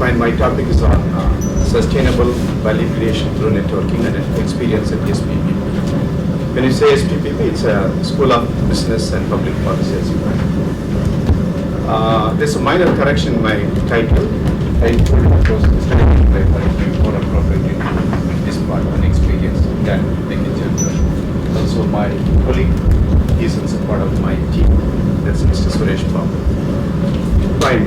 Fine, my topic is on sustainable value creation through networking and experience at SPPP. When you say SPPP, it's a School of Business and Public Policy, as you know. There's a minor correction in my title. I told you it was studying by more appropriate in this part and experience than lecture. Also, my colleague is also part of my team. That's Mr. Suresh Babu. Fine.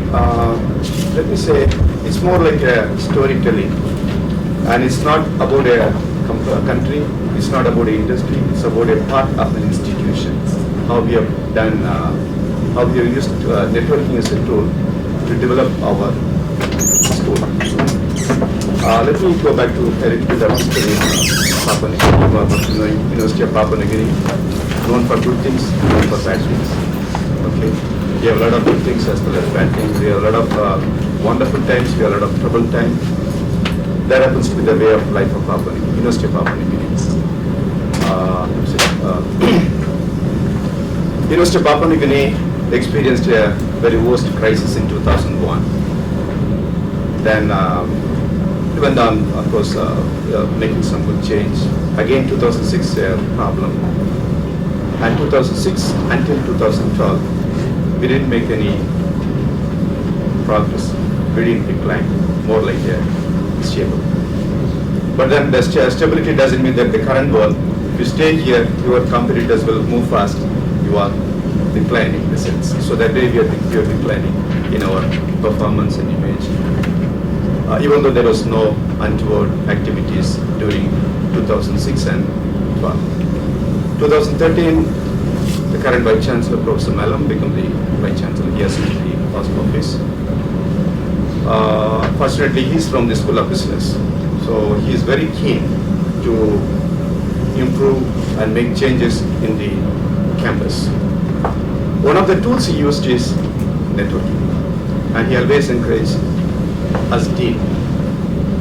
Let me say it's more like a storytelling, and it's not about a country. It's not about an industry. It's about a part of an institution. How we have done. How we have used networking as a tool to develop our school. Let me go back to a little bit of history in Papua New Guinea, University of Papua New Guinea, known for good things, known for bad things. Okay, we have a lot of good things as well as bad things. We have a lot of wonderful times. We have a lot of troubled times. That happens to be the way of life of Papua New Guinea, University of Papua New Guinea. University of Papua New Guinea experienced a very worst crisis in 2001. Then it went on, of course, making some good change. Again, 2006 problem. And 2006 until 2012, we didn't make any progress. We didn't decline, more like a stable. But then the stability doesn't mean that the current world, if you stay here, your competitors will move fast. You are declining in a sense. So that way we are declining in our performance and image. Even though there was no untoward activities during 2006 and 12. 2013, the current Vice Chancellor, Professor Malam, became the Vice Chancellor. He has the hospital office. Fortunately, he's from the School of Business. So he is very keen to improve and make changes in the campus. One of the tools he used is networking, and he always encouraged us team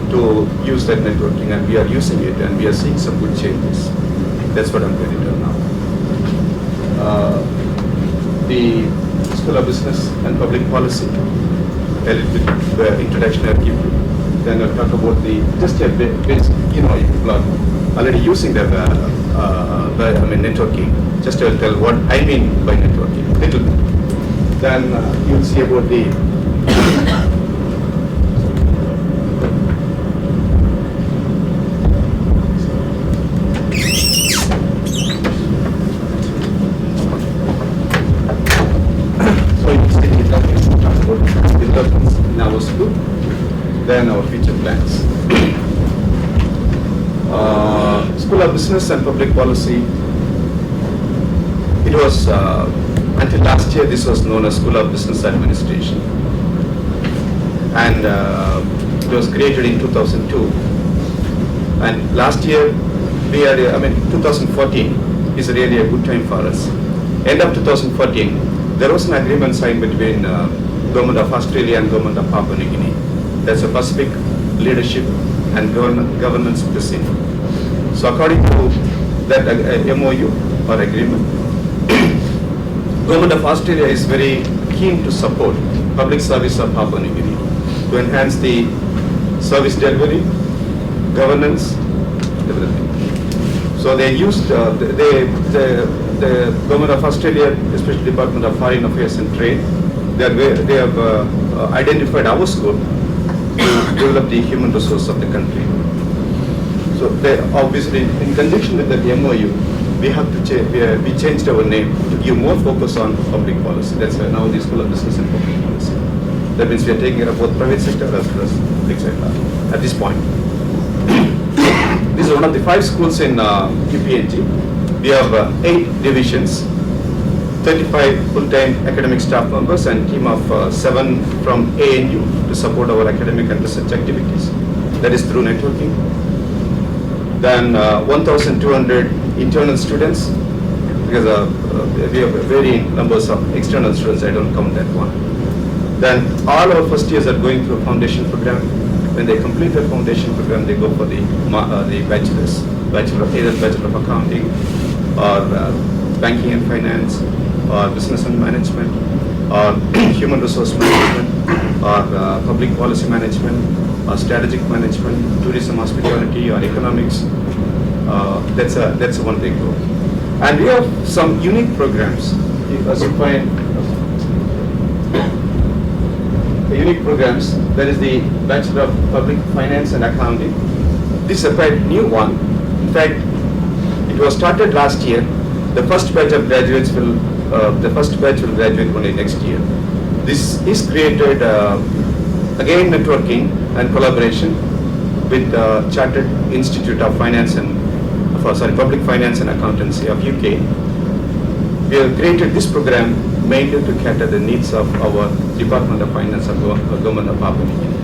to use that networking, and we are using it, and we are seeing some good changes. That's what I'm going to do now. The School of Business and Public Policy, a little bit introduction I'll give you. Then I'll talk about just a bit, people are already using the networking. Just I'll tell what I mean by networking, little bit. Then you'll see about the developments in our school, then our future plans. School of Business and Public Policy, it was, until last year, this was known as School of Business Administration. And it was created in 2002. And last year, 2014 is really a good time for us. End of 2014, there was an agreement signed between Government of Australia and Government of Papua New Guinea. That's a Pacific Leadership and Governance Principle. So according to that MOU or agreement, Government of Australia is very keen to support public service of Papua New Guinea to enhance the service delivery, governance, everything. So they used the Government of Australia, especially Department of Foreign Affairs and Trade, they have identified our school to develop the human resource of the country. So they obviously, in conjunction with that MOU, we have to we changed our name to give more focus on public policy. That's now the School of Business and Public Policy. That means we are taking care of both private sector as well as public sector at this point. This is one of the 5 schools in UPNG. We have 8 divisions, 35 full-time academic staff members, and team of 7 from ANU to support our academic and research activities. That is through networking. Then 1,200 internal students, because we have varying numbers of external students. I don't count that one. Then all our first years are going through foundation program. When they complete their foundation program, they go for the bachelor's, either Bachelor of Accounting or Banking and Finance or Business and Management or human resource management, or public policy management, or strategic management, tourism, hospitality, or economics. That's one big group. And we have some unique programs. As you find, the unique programs, that is the Bachelor of Public Finance and Accounting. This is a quite new one. In fact, it was started last year. The first batch of graduates will graduate only next year. This is created again networking and collaboration with Chartered Institute of Finance and Public Finance and Accountancy of UK. We have created this program mainly to cater the needs of our Department of Finance of Government of Papua New Guinea.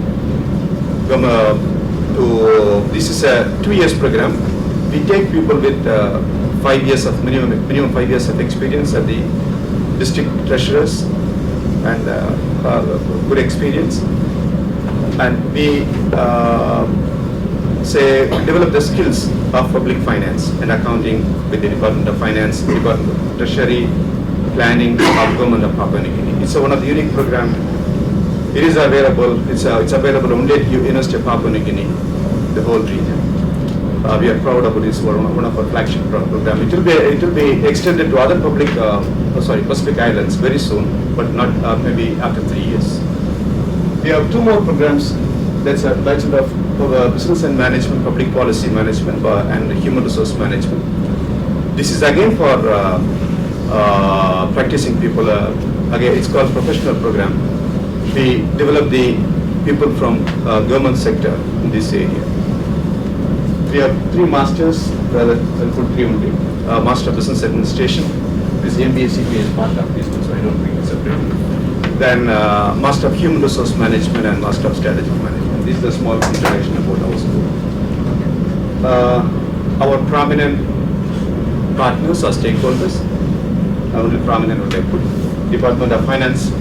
This is a 2 years program. We take people with 5 years of minimum 5 years of experience at the district treasurers and good experience, and we develop the skills of public finance and accounting with the Department of Finance, Department of Treasury, Planning of Government of Papua New Guinea. It's one of the unique programs. It is available. It's available only at University of Papua New Guinea, the whole region. We are proud about this. One of our flagship program. It will be extended to other Pacific islands very soon, but not maybe after 3 years. We have 2 more programs. That's a Bachelor of Business and Management, Public Policy Management, and Human Resource Management. This is again for practicing people. Again, it's called professional program. We develop the people from government sector in this area. We have 3 masters, rather I'll put 3 only. Master of Business Administration. This MBA-CPA is part of this, so I don't bring it separately. Then Master of Human Resource Management and Master of Strategic Management. This is a small introduction about our school. Our prominent partners or stakeholders, only prominent what I put. Department of Finance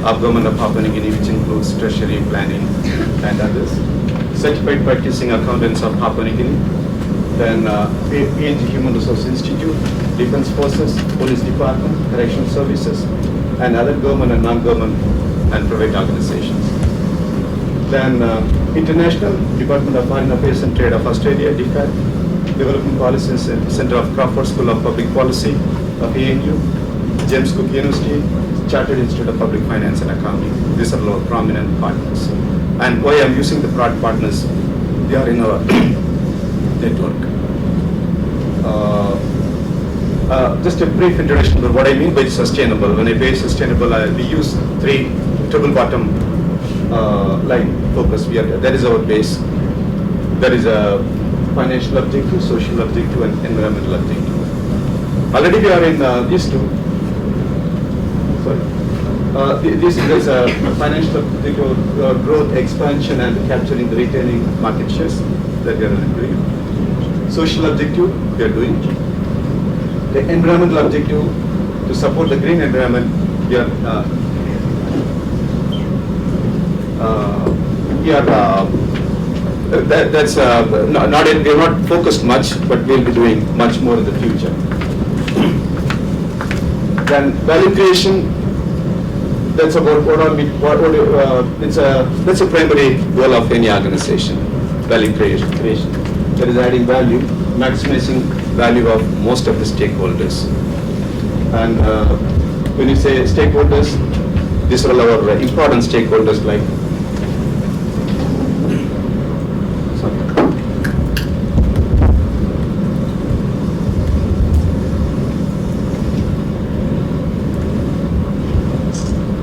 of Government of Papua New Guinea, which includes Treasury, Planning, and others. Certified Practicing Accountants of Papua New Guinea. Then PNG Human Resource Institute, Defense Forces, Police Department, Correctional Services, and other government and non-government and private organizations. Then International, Department of Foreign Affairs and Trade of Australia, DFAT, Development Policy Center of Crawford School of Public Policy of ANU, James Cook University, Chartered Institute of Public Finance and Accounting. These are our prominent partners. And why I'm using the broad partners, they are in our network. Just a brief introduction about what I mean by sustainable. When I say sustainable, we use 3 triple bottom line focus. That is our base. That is a financial objective, social objective, and environmental objective. Already we are in these 2. This is a financial objective, growth, expansion, and capturing the retaining market shares that we are doing. Social objective we are doing. The environmental objective, to support the green environment, we are that's not we are not focused much, but we'll be doing much more in the future. Then value creation. That's about that's a primary goal of any organization. Value creation. That is adding value, maximizing value of most of the stakeholders. And when you say stakeholders, these are all our important stakeholders like.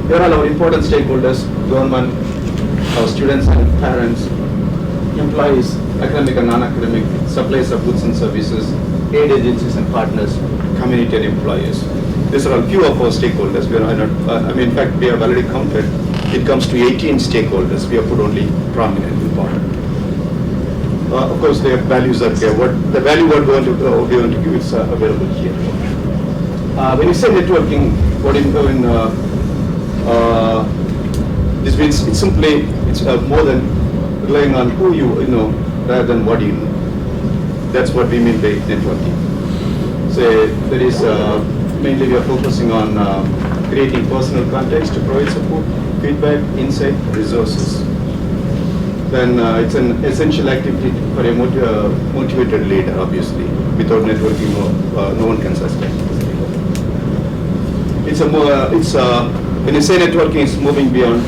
They are all our important stakeholders: government, our students and parents, employees, academic and non-academic, suppliers of goods and services, aid agencies and partners, community and employers. These are a few of our stakeholders. We are not, in fact, we have already counted. It comes to 18 stakeholders. We have put only prominent, important. Of course, their values are there. What the value we are going to give is available here. When you say networking, what do you mean? This means it's more than relying on who you know rather than what you know. That's what we mean by networking. So there is mainly we are focusing on creating personal context to provide support, feedback, insight, resources. Then it's an essential activity for a motivated leader, obviously. Without networking, no one can sustain. When you say networking, it's moving beyond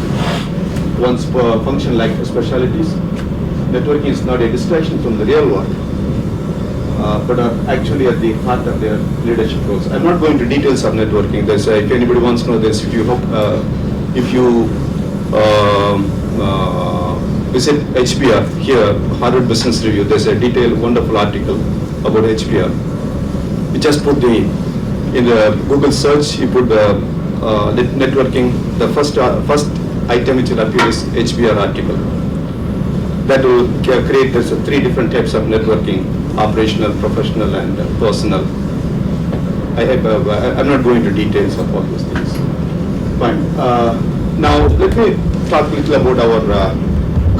one's function like specialities. Networking is not a distraction from the real work, but are actually at the heart of their leadership roles. I'm not going to details of networking. There's, if anybody wants to know this, if you visit HBR here, Harvard Business Review, there's a detailed, wonderful article about HBR. We just put in the Google search, you put the networking, the first item which will appear is HBR article. That will create three different types of networking: operational, professional, and personal. I'm not going into details of all those things. Fine. Now let me talk a little about our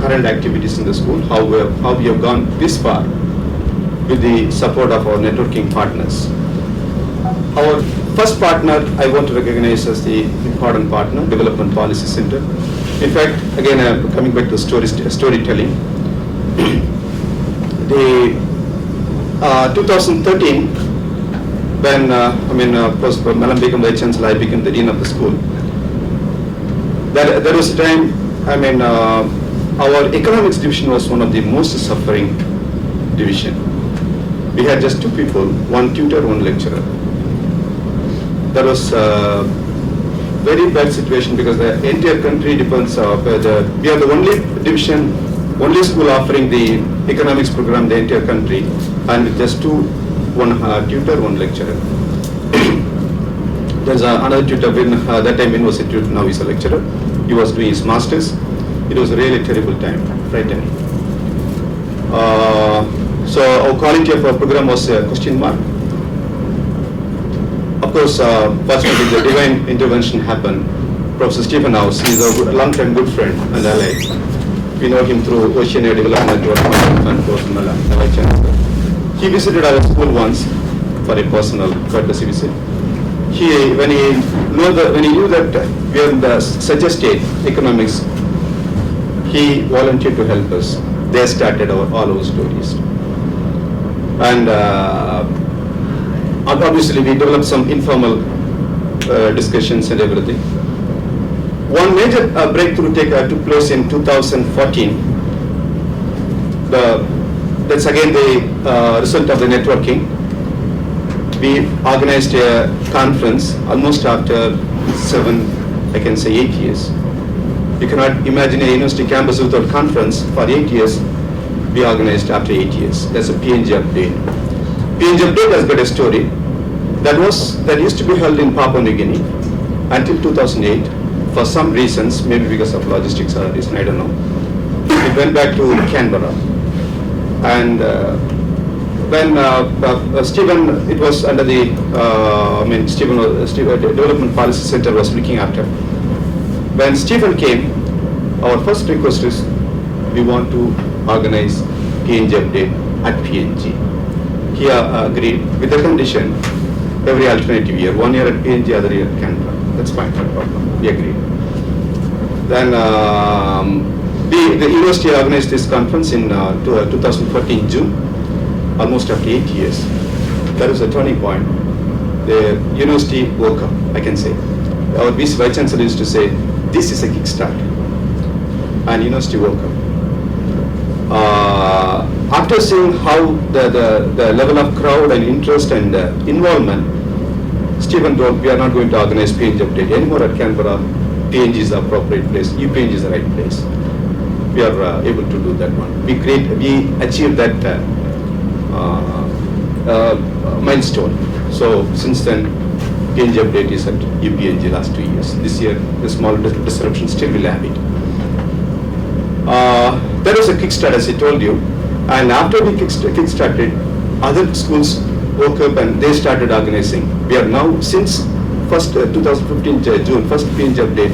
current activities in the school, how we have gone this far with the support of our networking partners. Our first partner I want to recognize as the important partner, Development Policy Center. In fact, again, coming back to storytelling, the 2013, when of course, Madam became the Chancellor, I became the Dean of the school. There was a time, our economics division was one of the most suffering division. We had just two people, one tutor, one lecturer. That was a very bad situation because the entire country depends on, we are the only division, only school offering the economics program in the entire country, and with just one tutor, one lecturer. There's another tutor, that time Vin was a tutor, now he's a lecturer. He was doing his masters. It was a really terrible time, frightening. So our quality of our program was a question mark. Of course, fortunately, the divine intervention happened. Professor Stephen House, he's a long-time good friend and ally. We know him through Oceania Developmental and personal Chancellor. He visited our school once for a personal courtesy visit. When he knew that we are in such a state, economics, he volunteered to help us. They started all our stories. And obviously we developed some informal discussions and everything. One major breakthrough took place in 2014. That's again the result of the networking. We organized a conference almost after 8 years. You cannot imagine a university campus without conference. For 8 years, we organized after 8 years. That's a PNG update. PNG update has got a story. That used to be held in Papua New Guinea until 2008. For some reasons, maybe because of logistics or reason, I don't know. It went back to Canberra. And when Stephen, it was under the, Stephen Development Policy Center was looking after. When Stephen came, our first request is we want to organize PNG update at PNG. He agreed with the condition every alternative year, 1 year at PNG, other year at Canberra. That's fine, no problem. We agreed. Then the university organized this conference in 2014 June, almost after 8 years. That was a turning point. The university woke up, I can say. Our Vice Chancellor used to say, this is a kickstart. And university woke up. After seeing how the level of crowd and interest and involvement, Stephen told we are not going to organize PNG update anymore at Canberra. PNG is the appropriate place. UPNG is the right place. We are able to do that one. We achieved that milestone. So since then, PNG update is at UPNG last 2 years. This year, the small disruption still will have it. That was a kickstart, as I told you. And after we kickstarted, other schools woke up and they started organizing. We are now, since 2015 June, first PNG update,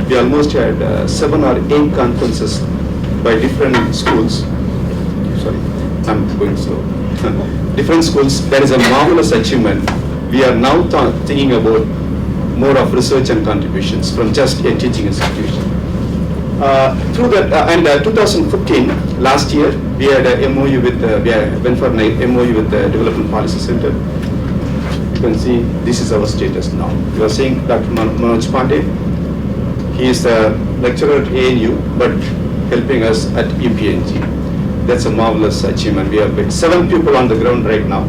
we almost had 7 or 8 conferences by different schools. Sorry, I'm going slow. Different schools. That is a marvelous achievement. We are now thinking about more of research and contributions from just a teaching institution. Through that, and 2015, last year, we had a MOU with, went for an MOU with the Development Policy Center. You can see this is our status now. You are seeing Dr. Manoj Pandey. He is a lecturer at ANU, but helping us at UPNG. That's a marvelous achievement. We have 7 people on the ground right now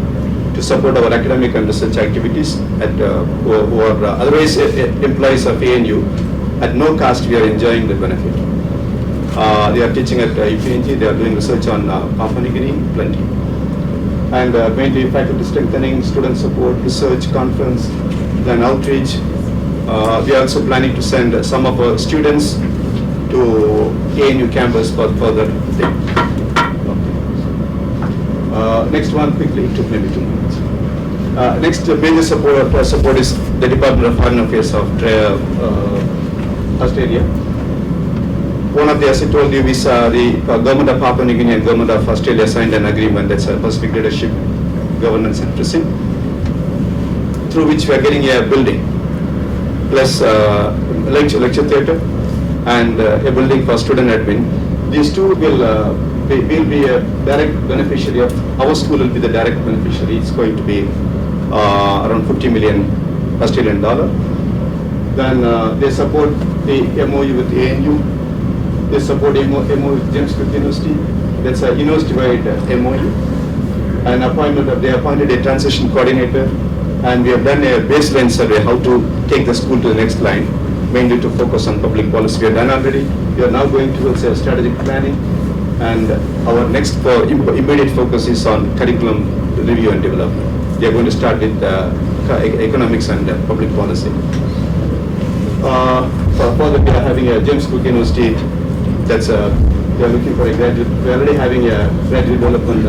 to support our academic and research activities at, who are otherwise employees of ANU. At no cost, we are enjoying the benefit. They are teaching at UPNG. They are doing research on Papua New Guinea, plenty. And mainly faculty strengthening, student support, research, conference, then outreach. We are also planning to send some of our students to ANU campus for further thing. Next one quickly, it took maybe 2 minutes. Next major support is the Department of Foreign Affairs of Australia. One of the, as I told you, is the Government of Papua New Guinea and Government of Australia signed an agreement, that's a Pacific Leadership, Governance and Prison, through which we are getting a building, plus lecture theatre and a building for student admin. These two will be a direct beneficiary of, our school will be the direct beneficiary. It's going to be around 50 million Australian dollar. Then they support the MOU with ANU. They support MOU with James Cook University. That's a university-wide MOU. And they appointed a transition coordinator, and we have done a baseline survey how to take the school to the next line, mainly to focus on public policy. We have done already. We are now going towards strategic planning, and our next immediate focus is on curriculum review and development. We are going to start with economics and public policy. Further, we are having a James Cook University. That's we are looking for a graduate. We are already having a graduate development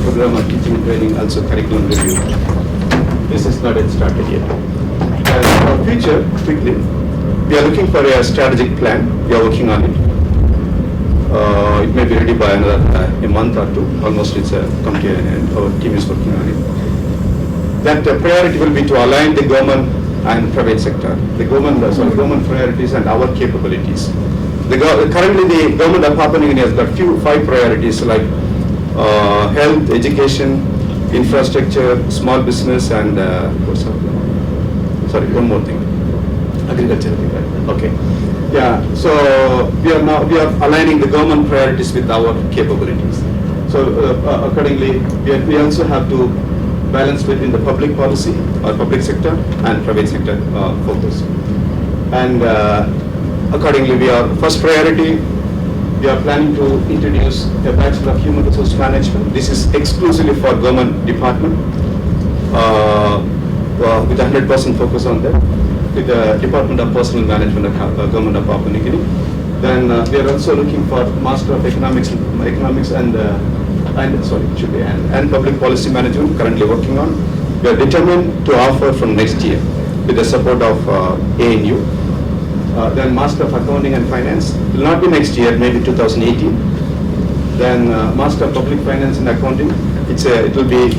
program on teaching and training, also curriculum review. This is not yet started yet. And for future, quickly, we are looking for a strategic plan. We are working on it. It may be ready by another a month or two. Almost it's come to an end. Our team is working on it. That priority will be to align the government and private sector. The government priorities and our capabilities. Currently, the government of Papua New Guinea has got 5 priorities like health, education, infrastructure, small business, and one more thing, agriculture. Okay, yeah. So we are aligning the government priorities with our capabilities. So accordingly, we also have to balance between the public policy or public sector and private sector focus. And accordingly, we are first priority. We are planning to introduce a Bachelor of Human Resource Management. This is exclusively for government department with 100% focus on that, with the Department of Personnel Management of Government of Papua New Guinea. Then we are also looking for Master of Economics and Public Policy Management, currently working on. We are determined to offer from next year with the support of ANU. Then Master of Accounting and Finance will not be next year, maybe 2018. Then Master of Public Finance and Accounting, it will be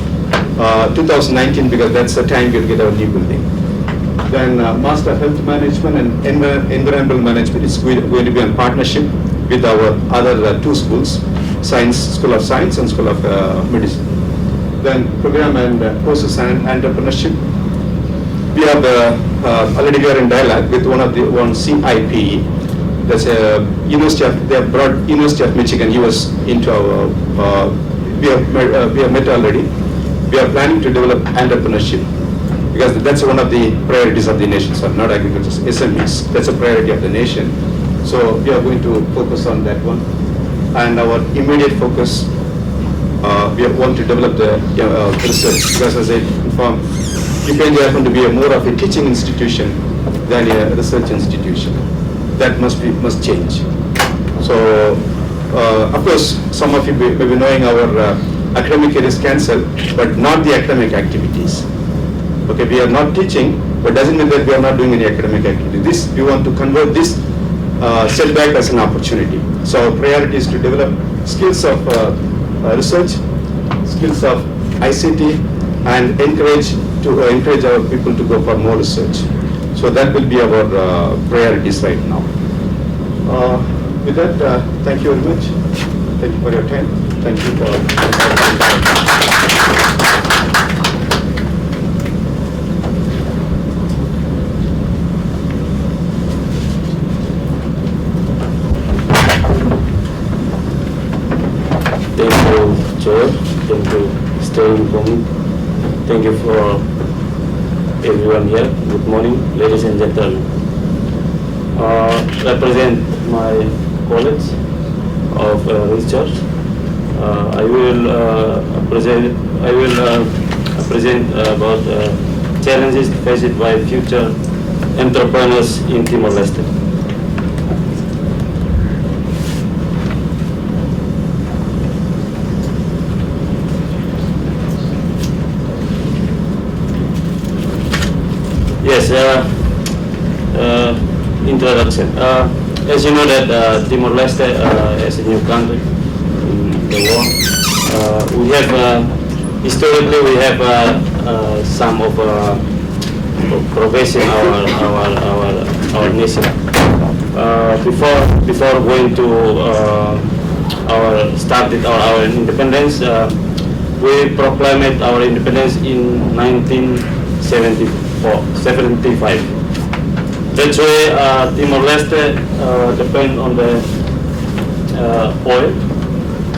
2019 because that's the time we'll get our new building. Then Master of Health Management and Environmental Management is going to be in partnership with our other 2 schools, School of Science and School of Medicine. Then Program and Courses and Entrepreneurship. We have already we are in dialogue with one CIPE. That's a they have brought University of Michigan. He was into our. We have met already. We are planning to develop entrepreneurship because that's one of the priorities of the nation. So not agriculture, SMEs. That's a priority of the nation. So we are going to focus on that one. And our immediate focus, we want to develop the research because, as I informed, UPNG happen to be more of a teaching institution than a research institution. That must change. So, of course, some of you may be knowing our academic year is cancelled, but not the academic activities. Okay, we are not teaching, but doesn't mean that we are not doing any academic activity. We want to convert this setback as an opportunity. So our priority is to develop skills of research, skills of ICT, and encourage our people to go for more research. So that will be our priorities right now. With that, thank you very much. Thank you for your time. Thank you for. Thank you, Chair. Thank you, Steering Committee. Thank you for everyone here. Good morning, ladies and gentlemen. Represent my colleagues of research. I will present about challenges faced by future entrepreneurs in Timor-Leste. Yes, introduction. As you know that Timor-Leste is a new country in the world. We have historically we have some of progress in our nation. Before going to our independence, we proclaimed our independence in 1975. That's why Timor-Leste depend on the oil.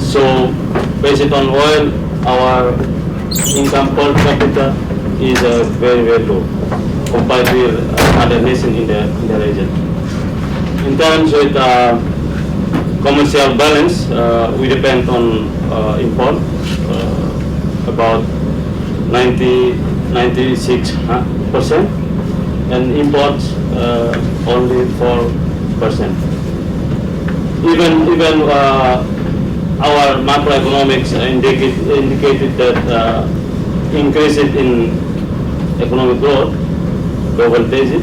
So based on oil, our income per capita is very low compared to other nations in the region. In terms with commercial balance, we depend on import about 96%, and imports only 4%. Even our macroeconomics indicated that increase in economic growth, double digit,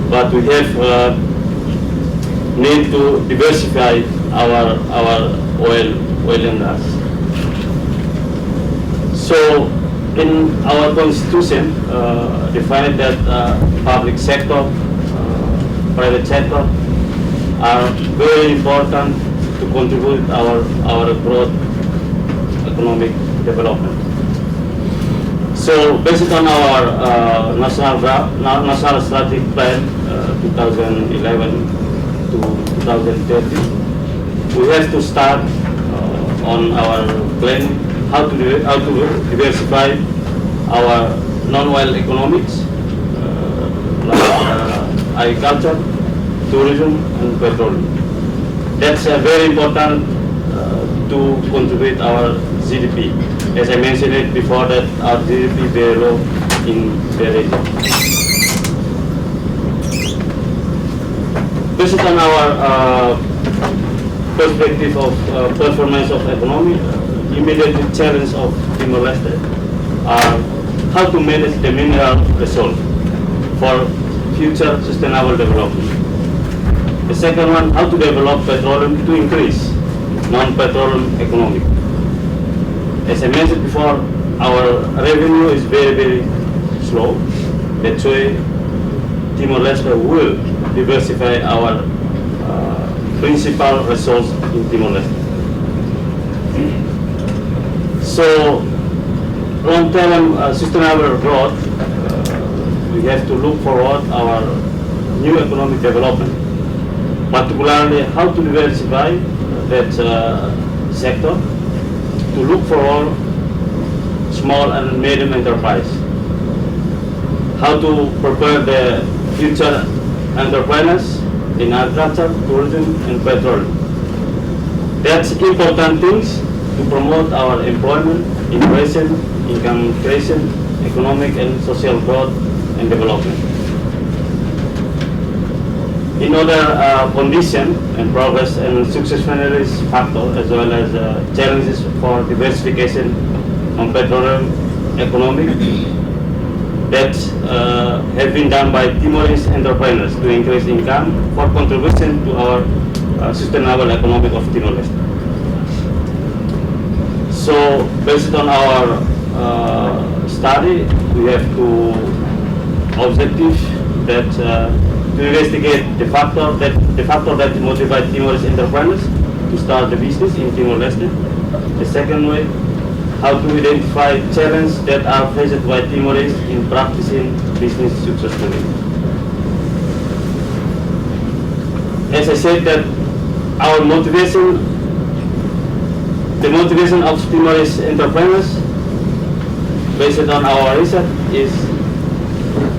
but we have need to diversify our oil and gas. So in our constitution defined that public sector, private sector are very important to contribute our growth, economic development. So based on our national strategic plan 2011 to 2030, we have to start on our plan how to diversify our non-oil economics, like agriculture, tourism, and petroleum. That's very important to contribute our GDP. As I mentioned it before, that our GDP is very low in the region. Based on our perspective of performance of economy, immediate challenge of Timor-Leste are how to manage the mineral resource for future sustainable development. The second one, how to develop petroleum to increase non-petroleum economy. As I mentioned before, our revenue is very slow. That's why Timor-Leste will diversify our principal resource in Timor-Leste. So long-term sustainable growth, we have to look forward our new economic development, particularly how to diversify that sector, to look for all small and medium enterprise, how to prepare the future entrepreneurs in agriculture, tourism, and petroleum. That's important things to promote our employment, innovation, income creation, economic and social growth and development. In other condition and progress and successful factor, as well as challenges for diversification on petroleum economic that have been done by Timorese entrepreneurs to increase income for contribution to our sustainable economic of Timor-Leste. So based on our study, we have two objectives that to investigate the factor that motivate Timorese entrepreneurs to start the business in Timor-Leste. The second way, how to identify challenges that are faced by Timorese in practicing business successfully. As I said, that our motivation, the motivation of Timorese entrepreneurs, based on our research, is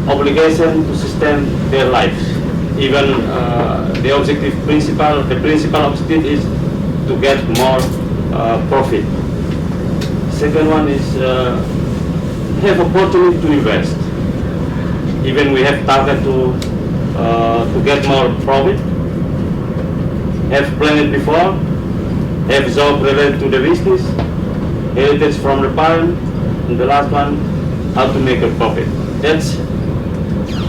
obligation to sustain their lives. Even the principal objective is to get more profit. Second one is have opportunity to invest. Even we have target to get more profit. Have planned before. Have job related to the business. Heritage from the parent. And the last one, how to make a profit. That's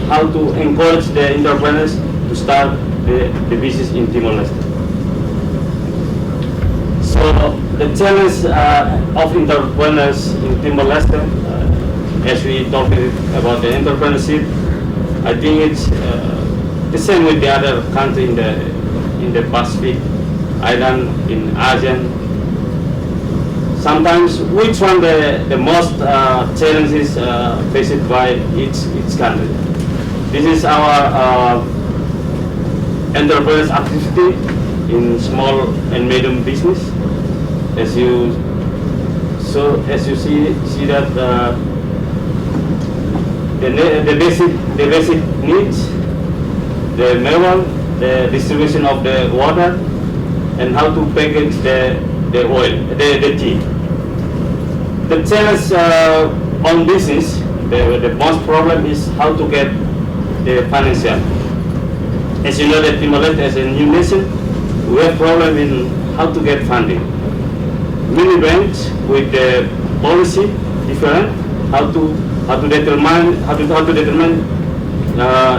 how to encourage the entrepreneurs to start the business in Timor-Leste. So the challenge of entrepreneurs in Timor-Leste, as we talked about the entrepreneurship, I think it's the same with the other country in the Pacific Island, in ASEAN. Sometimes which one the most challenges faced by each country. This is our entrepreneurs activity in small and medium business. As you see that the basic needs, the manual, the distribution of the water, and how to package the oil, the tea. The challenge on business, the most problem is how to get the financial. As you know that Timor-Leste as a new nation, we have problem in how to get funding. Many banks with the policy different, how to determine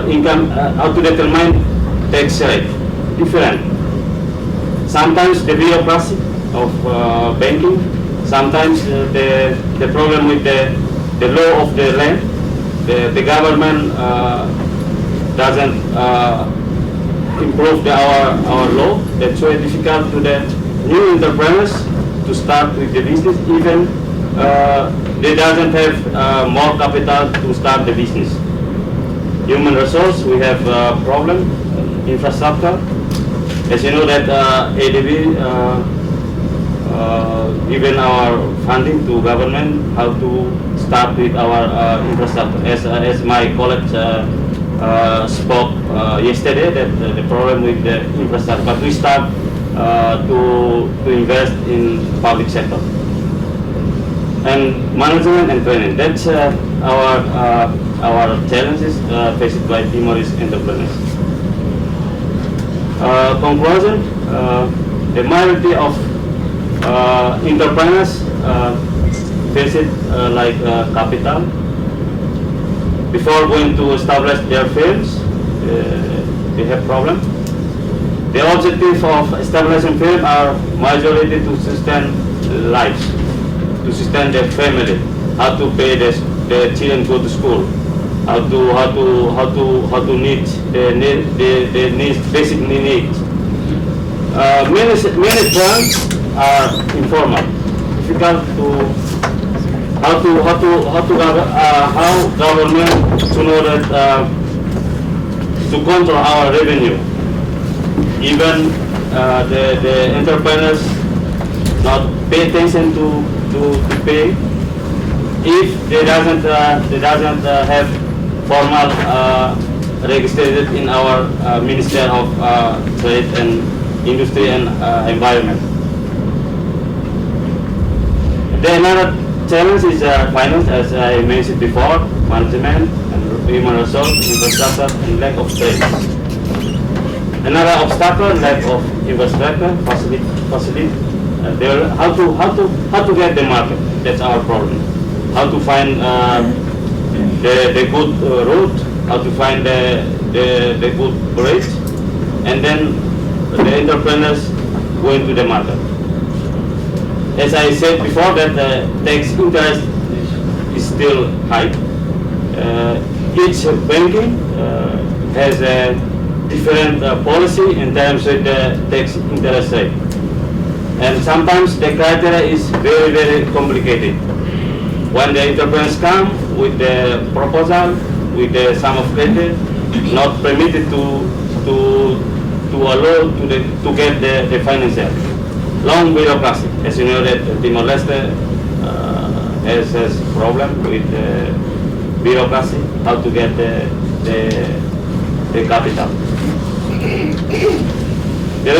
income, how to determine tax rate different. Sometimes the bureaucracy of banking, sometimes the problem with the law of the land, the government doesn't improve our law. That's very difficult to the new entrepreneurs to start with the business, even they doesn't have more capital to start the business. Human resource, we have problem. Infrastructure, as you know that ADB given our funding to government how to start with our infrastructure. As my colleague spoke yesterday, that the problem with the infrastructure, but we start to invest in public sector and management and training. That's our challenges faced by Timorese entrepreneurs. Conclusion: the majority of entrepreneurs face it like capital. Before going to establish their firms, they have problem. The objective of establishing firm are majority to sustain lives, to sustain their family, how to pay their children go to school, how to meet the needs, basic needs. Many plans are informal, difficult to how government to know that to control our revenue. Even the entrepreneurs not pay attention to pay if they doesn't have formal registered in our Ministry of Trade and Industry and Environment. The another challenge is finance, as I mentioned before, management and human resource, infrastructure, and lack of trade. Another obstacle, lack of infrastructure, facility. How to get the market? That's our problem. How to find the good route, how to find the good rate, and then the entrepreneurs go into the market. As I said before, that the tax interest is still high. Each banking has a different policy in terms of the tax interest rate. And sometimes the criteria is very, very complicated. When the entrepreneurs come with the proposal, with the sum of credit, not permitted to allow to get the financial. Long bureaucracy. As you know that Timor-Leste has problem with the bureaucracy, how to get the capital. The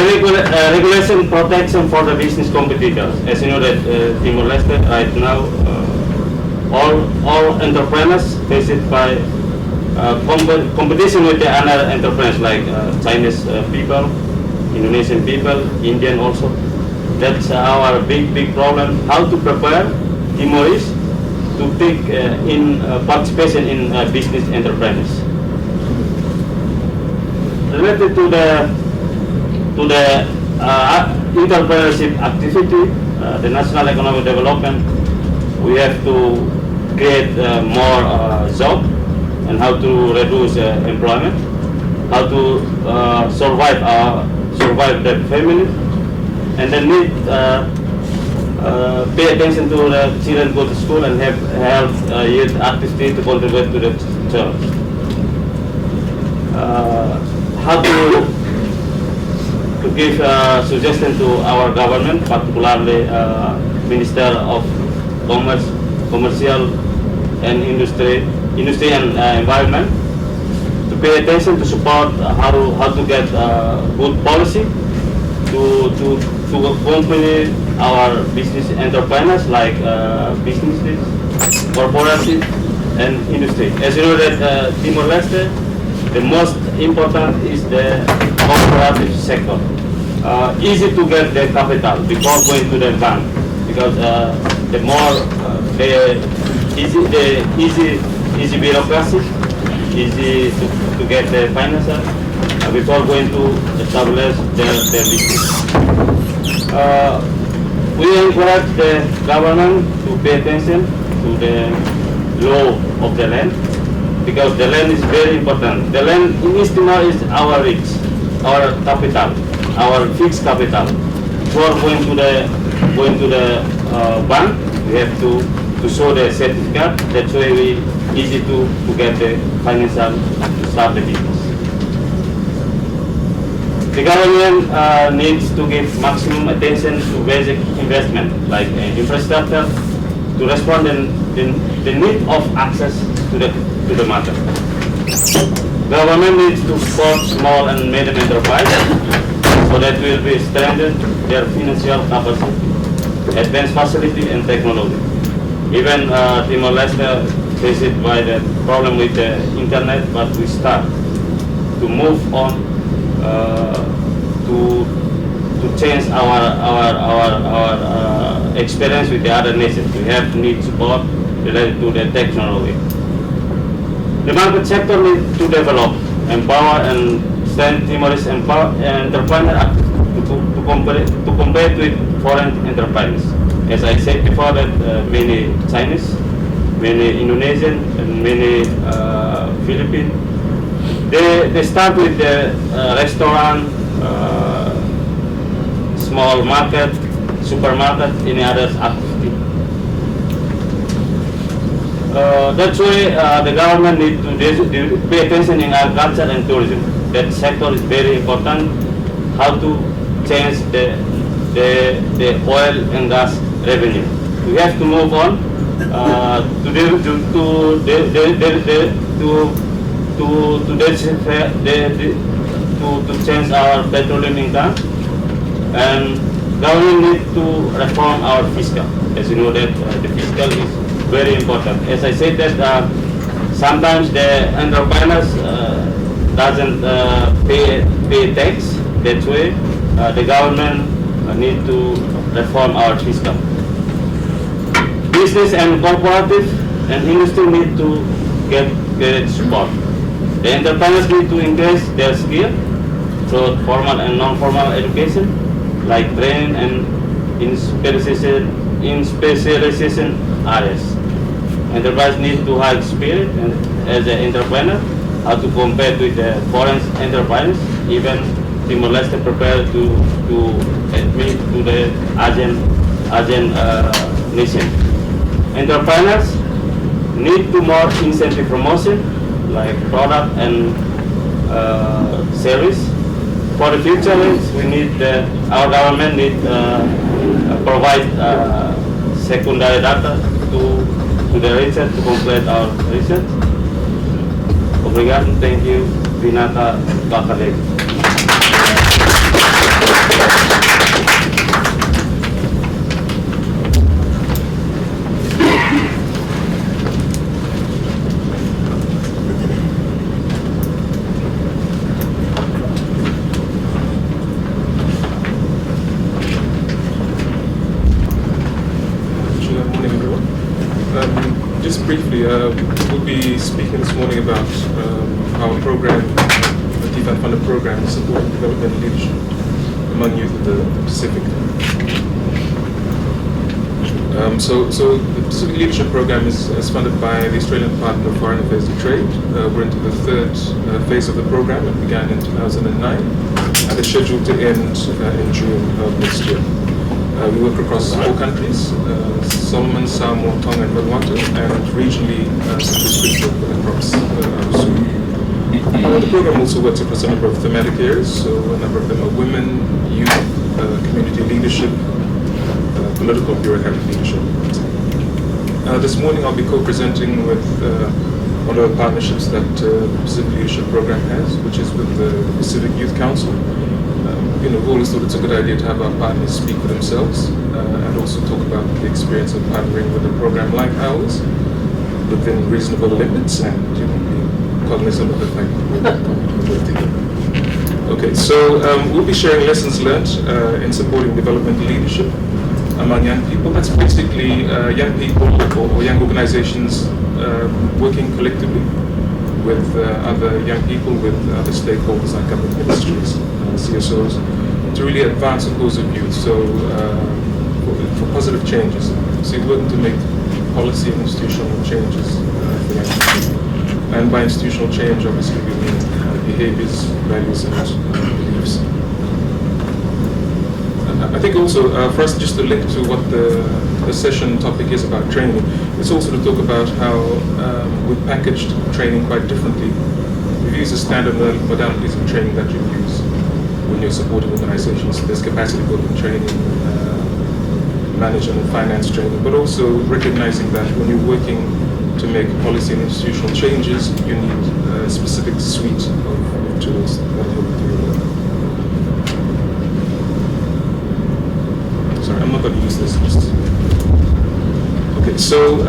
regulation protection for the business competitors. As you know that Timor-Leste right now, all entrepreneurs faced by competition with the other entrepreneurs like Chinese people, Indonesian people, Indian also. That's our big problem. How to prepare Timorese to take in participation in business enterprise. Related to the entrepreneurship activity, the national economic development, we have to create more job and how to reduce employment, how to survive the family, and then need pay attention to the children go to school and have health youth activity to contribute to the church. How to give suggestion to our government, particularly Minister of Commerce, Commercial and Industry and Environment, to pay attention to support how to get good policy to accompany our business entrepreneurs like businesses, corporations and industry. As you know that Timor-Leste, the most important is the cooperative sector. Easy to get the capital before going to the bank, because the more easy bureaucracy, easy to get the financial before going to establish their business. We encourage the government to pay attention to the law of the land, because the land is very important. The land in East Timor is our rich, our capital, our fixed capital. Before going to the bank, we have to show the certificate. That's why we easy to get the financial to start the business. The government needs to give maximum attention to basic investment like infrastructure to respond the need of access to the market. Government needs to support small and medium enterprise so that will be strengthen their financial capacity, advanced facility and technology. Even Timor-Leste faced by the problem with the internet, but we start to move on to change our experience with the other nations. We have need support related to the technology. The market sector needs to develop, empower and strengthen Timorese entrepreneurs to compete with foreign enterprises. As I said before, that many Chinese, many Indonesian, and many Philippine, they start with the restaurant, small market, supermarket, any other activity. That's why the government needs to pay attention in agriculture and tourism. That sector is very important. How to change the oil and gas revenue. We have to move on to change our petroleum income, and government needs to reform our fiscal. As you know that the fiscal is very important. As I said that sometimes the entrepreneurs doesn't pay tax. That's why the government need to reform our fiscal. Business and cooperative and industry need to get support. The entrepreneurs need to increase their skill through formal and non-formal education, like training and in specialization areas. Enterprise need to have spirit as an entrepreneur how to compete with the foreign enterprises. Even Timor-Leste prepared to admit to the Asian nation. Entrepreneurs need to more incentive promotion, like product and service. For the future, we need our government need provide secondary data to the research to complete our research. Obrigado, thank you, Vinata Bakale. Briefly, we'll be speaking this morning about our program, the DFAT-funded program, supporting developmental leadership among youth of the Pacific. So the Pacific Leadership Program is funded by the Australian Department of Foreign Affairs and Trade. We're into the third phase of the program. It began in 2009 and is scheduled to end in June of next year. We work across 4 countries, Solomon, Samoa, Tonga, and Vanuatu, and regionally across the program also works across a number of thematic areas, so a number of them are women, youth, community leadership, political bureaucratic leadership. This morning I'll be co-presenting with one of the partnerships that the Pacific Leadership Program has, which is with the Pacific Youth Council. We've always thought it's a good idea to have our partners speak for themselves and also talk about the experience of partnering with a program like ours within reasonable limits and be cognizant of the fact that we're working together. Okay, so we'll be sharing lessons learned in supporting developmental leadership among young people. That's basically young people or young organizations working collectively with other young people, with other stakeholders like government ministries, CSOs, to really advance the cause of youth. So for positive changes, so we're working to make policy and institutional changes for young people. And by institutional change, obviously we mean behaviors, values, and beliefs. I think also for us just to link to what the session topic is about training, it's also to talk about how we've packaged training quite differently. We've used the standard modalities of training that you use when you're supporting organizations. There's capacity building training, management and finance training, but also recognizing that when you're working to make policy and institutional changes, you need a specific suite of tools that help you do your work. Sorry, I'm not going to use this list. Okay, so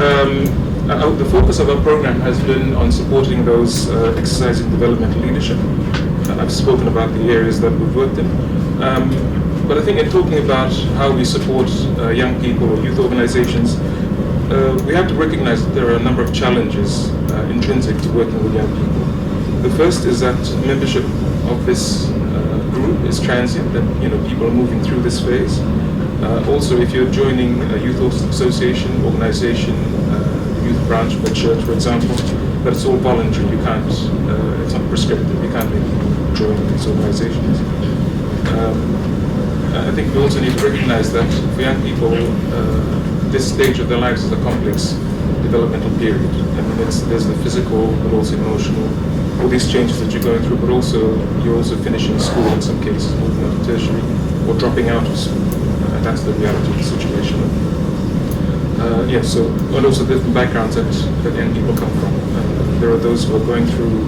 the focus of our program has been on supporting those exercising developmental leadership. I've spoken about the areas that we've worked in. But I think in talking about how we support young people or youth organizations, we have to recognize that there are a number of challenges intrinsic to working with young people. The first is that membership of this group is transient, and people are moving through this phase. Also, if you're joining a youth association, organization, youth branch of a church, for example, that it's all voluntary. You can't, it's not prescriptive. You can't join these organizations. I think we also need to recognize that for young people, this stage of their lives is a complex developmental period. I mean, there's the physical, but also emotional, all these changes that you're going through, but also you're also finishing school in some cases, moving on to tertiary, or dropping out of school. That's the reality of the situation. So, and also different backgrounds that young people come from. There are those who are going through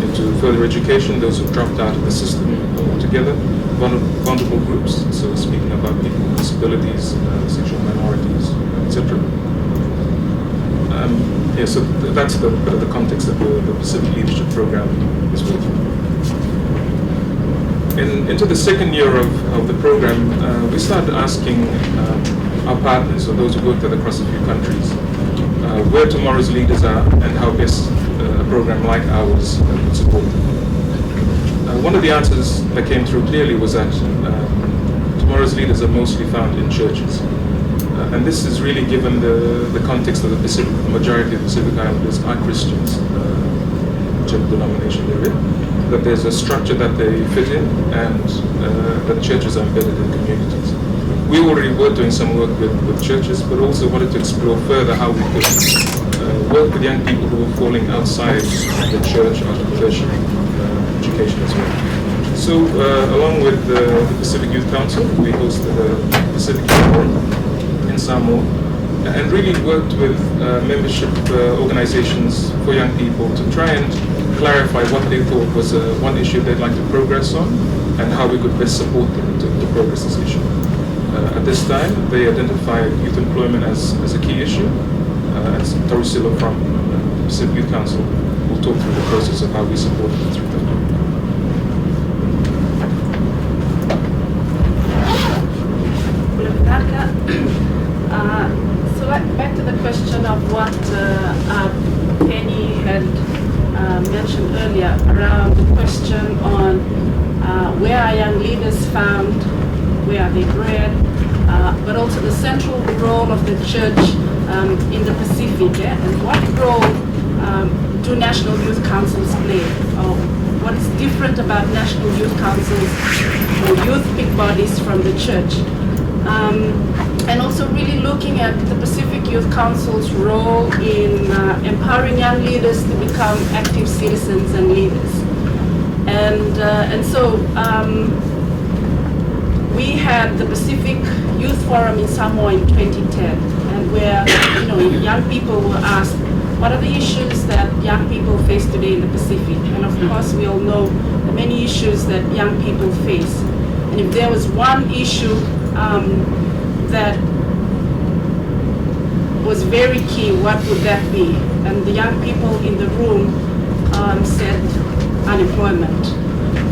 into further education, those who dropped out of the system altogether, vulnerable groups, so speaking about people with disabilities, sexual minorities, etc. So that's the context that the Pacific Leadership Program is working. Into the second year of the program, we started asking our partners, or those who worked across a few countries, where tomorrow's leaders are and how best a program like ours would support them. One of the answers that came through clearly was that tomorrow's leaders are mostly found in churches. And this is really given the context of the Pacific. The majority of the Pacific Islanders are Christians. whichever denomination they're in, that there's a structure that they fit in, and that churches are embedded in communities. We already were doing some work with churches, but also wanted to explore further how we could work with young people who were falling outside the church, out of tertiary education as well. So, along with the Pacific Youth Council, we hosted a Pacific Youth Forum in Samoa, and really worked with membership organizations for young people to try and clarify what they thought was one issue they'd like to progress on, and how we could best support them to progress this issue. At this time, they identified youth employment as a key issue. As Tarusila from Pacific Youth Council will talk through the process of how we support them through that. So back to the question of what Peni had mentioned earlier around the question on where are young leaders found, where are they bred, but also the central role of the church in the Pacific, and what role do national youth councils play? What is different about national youth councils or youth big bodies from the church? And also really looking at the Pacific Youth Council's role in empowering young leaders to become active citizens and leaders. And so we had the Pacific Youth Forum in Samoa in 2010, and where young people were asked, what are the issues that young people face today in the Pacific? And of course, we all know the many issues that young people face. And if there was one issue that was very key, what would that be? And the young people in the room said unemployment.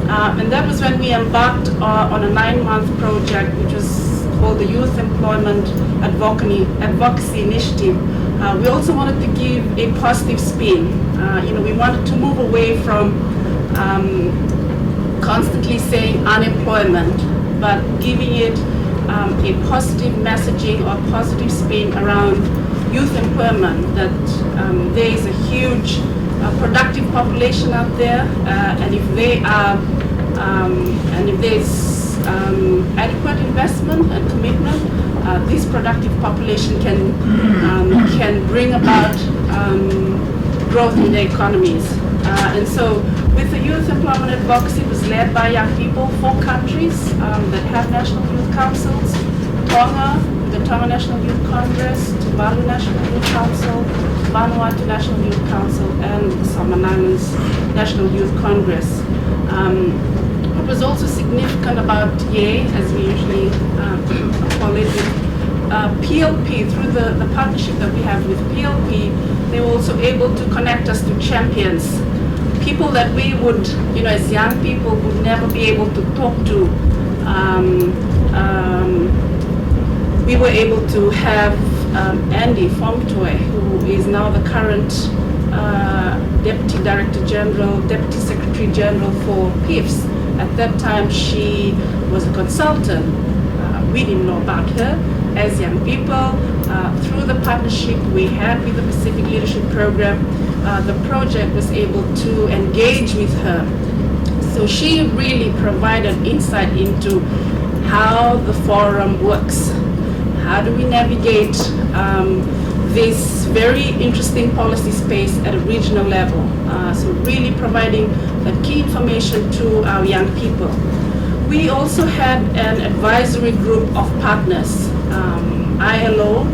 And that was when we embarked on a 9-month project, which was called the Youth Employment Advocacy Initiative. We also wanted to give a positive spin. We wanted to move away from constantly saying unemployment, but giving it a positive messaging or positive spin around youth employment, that there is a huge productive population out there, and if they are, and if there is adequate investment and commitment, this productive population can bring about growth in their economies. And so with the Youth Employment Advocacy, it was led by young people, 4 countries that have national youth councils: Tonga, the Tonga National Youth Congress, Tuvalu National Youth Council, Vanuatu National Youth Council, and the Solomon Islands National Youth Congress. What was also significant about YEI, as we usually call it, PLP, through the partnership that we have with PLP, they were also able to connect us to champions, people that we would, as young people, would never be able to talk to. We were able to have Andy Fomtoy, who is now the current Deputy Director General, Deputy Secretary General for PIFS. At that time, she was a consultant. We didn't know about her. As young people, through the partnership we had with the Pacific Leadership Program, the project was able to engage with her. So she really provided insight into how the forum works. How do we navigate this very interesting policy space at a regional level? So really providing key information to our young people. We also had an advisory group of partners, ILO,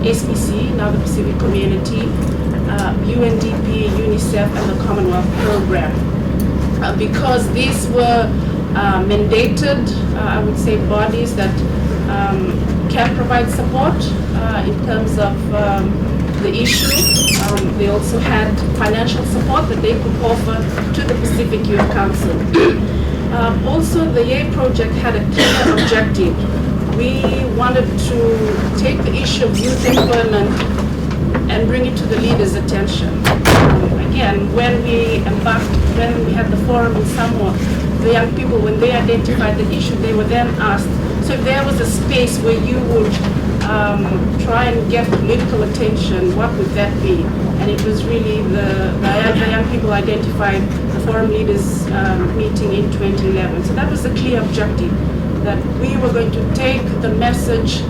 SPC, now the Pacific Community, UNDP, UNICEF, and the Commonwealth Program. Because these were mandated, I would say, bodies that can provide support in terms of the issue. They also had financial support that they could offer to the Pacific Youth Council. Also, the YEI project had a clear objective. We wanted to take the issue of youth employment and bring it to the leaders' attention. Again, when we had the forum in Samoa, the young people, when they identified the issue, they were then asked, so if there was a space where you would try and get political attention, what would that be? And it was really the young people identified the forum leaders meeting in 2011. So that was a clear objective, that we were going to take the message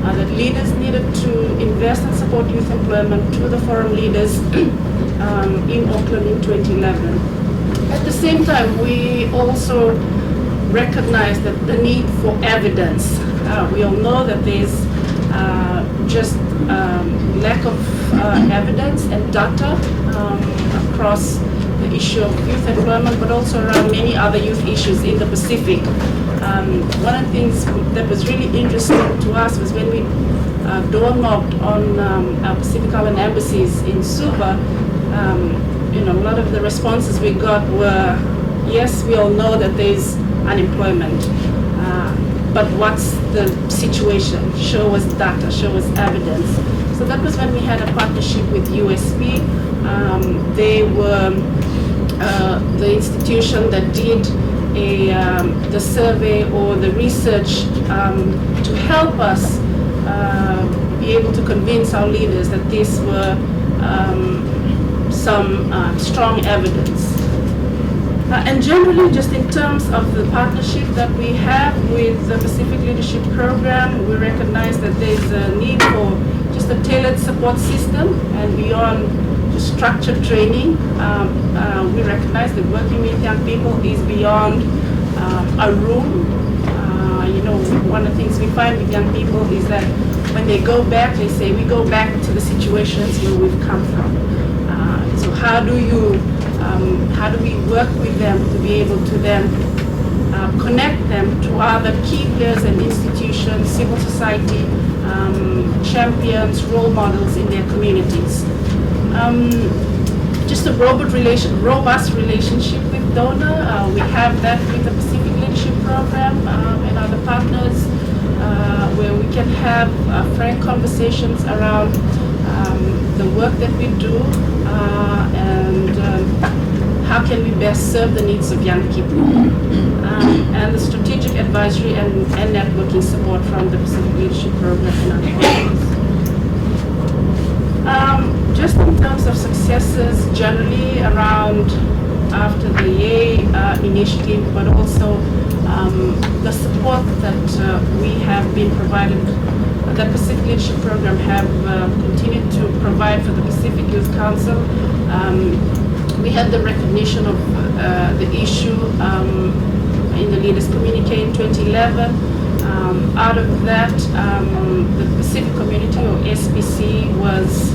that leaders needed to invest and support youth employment to the forum leaders in Auckland in 2011. At the same time, we also recognize that the need for evidence. We all know that there's just lack of evidence and data across the issue of youth employment, but also around many other youth issues in the Pacific. One of the things that was really interesting to us was when we door knocked on our Pacific Island embassies in Suva. A lot of the responses we got were, yes, we all know that there's unemployment, but what's the situation? Show us data, show us evidence. So that was when we had a partnership with USP. They were the institution that did the survey or the research to help us be able to convince our leaders that these were some strong evidence. And generally, just in terms of the partnership that we have with the Pacific Leadership Program, we recognize that there's a need for just a tailored support system, and beyond just structured training, we recognize that working with young people is beyond a room. One of the things we find with young people is that when they go back, they say, we go back to the situations where we've come from. So how do we work with them to be able to then connect them to other key players and institutions, civil society, champions, role models in their communities. Just a robust relationship with donor. We have that with the Pacific Leadership Program and other partners, where we can have frank conversations around the work that we do and how can we best serve the needs of young people, and the strategic advisory and networking support from the Pacific Leadership Program and other partners. Just in terms of successes generally around after the YEI initiative, but also the support that we have been provided, that Pacific Leadership Program have continued to provide for the Pacific Youth Council. We had the recognition of the issue in the Leaders Communique in 2011. Out of that, the Pacific Community, or SPC, was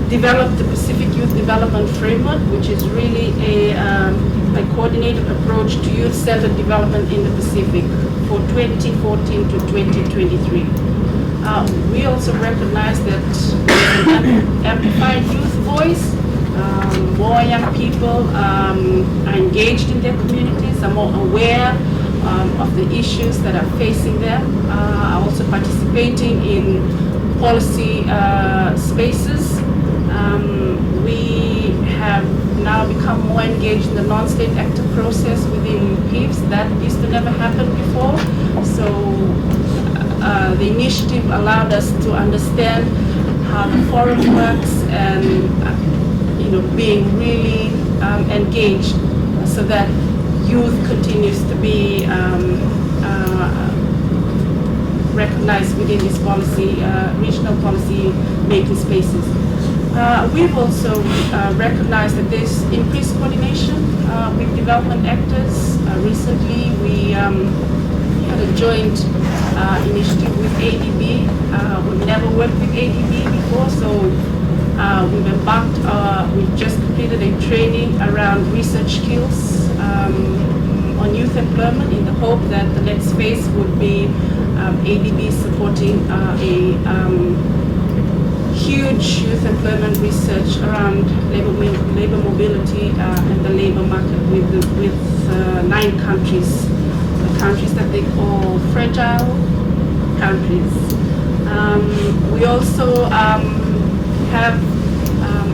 developed the Pacific Youth Development Framework, which is really a coordinated approach to youth-centered development in the Pacific for 2014 to 2023. We also recognize that there's an amplified youth voice. More young people are engaged in their communities, are more aware of the issues that are facing them, are also participating in policy spaces. We have now become more engaged in the non-state actor process within PIPs. That used to never happen before. So the initiative allowed us to understand how the forum works and being really engaged so that youth continues to be recognized within these regional policy making spaces. We've also recognized that there's increased coordination with development actors. Recently, we had a joint initiative with ADB. We've never worked with ADB before, so we've embarked, we've just completed a training around research skills on youth employment in the hope that the next phase would be ADB supporting a huge youth employment research around labor mobility and the labor market with 9 countries, the countries that they call fragile countries. We also have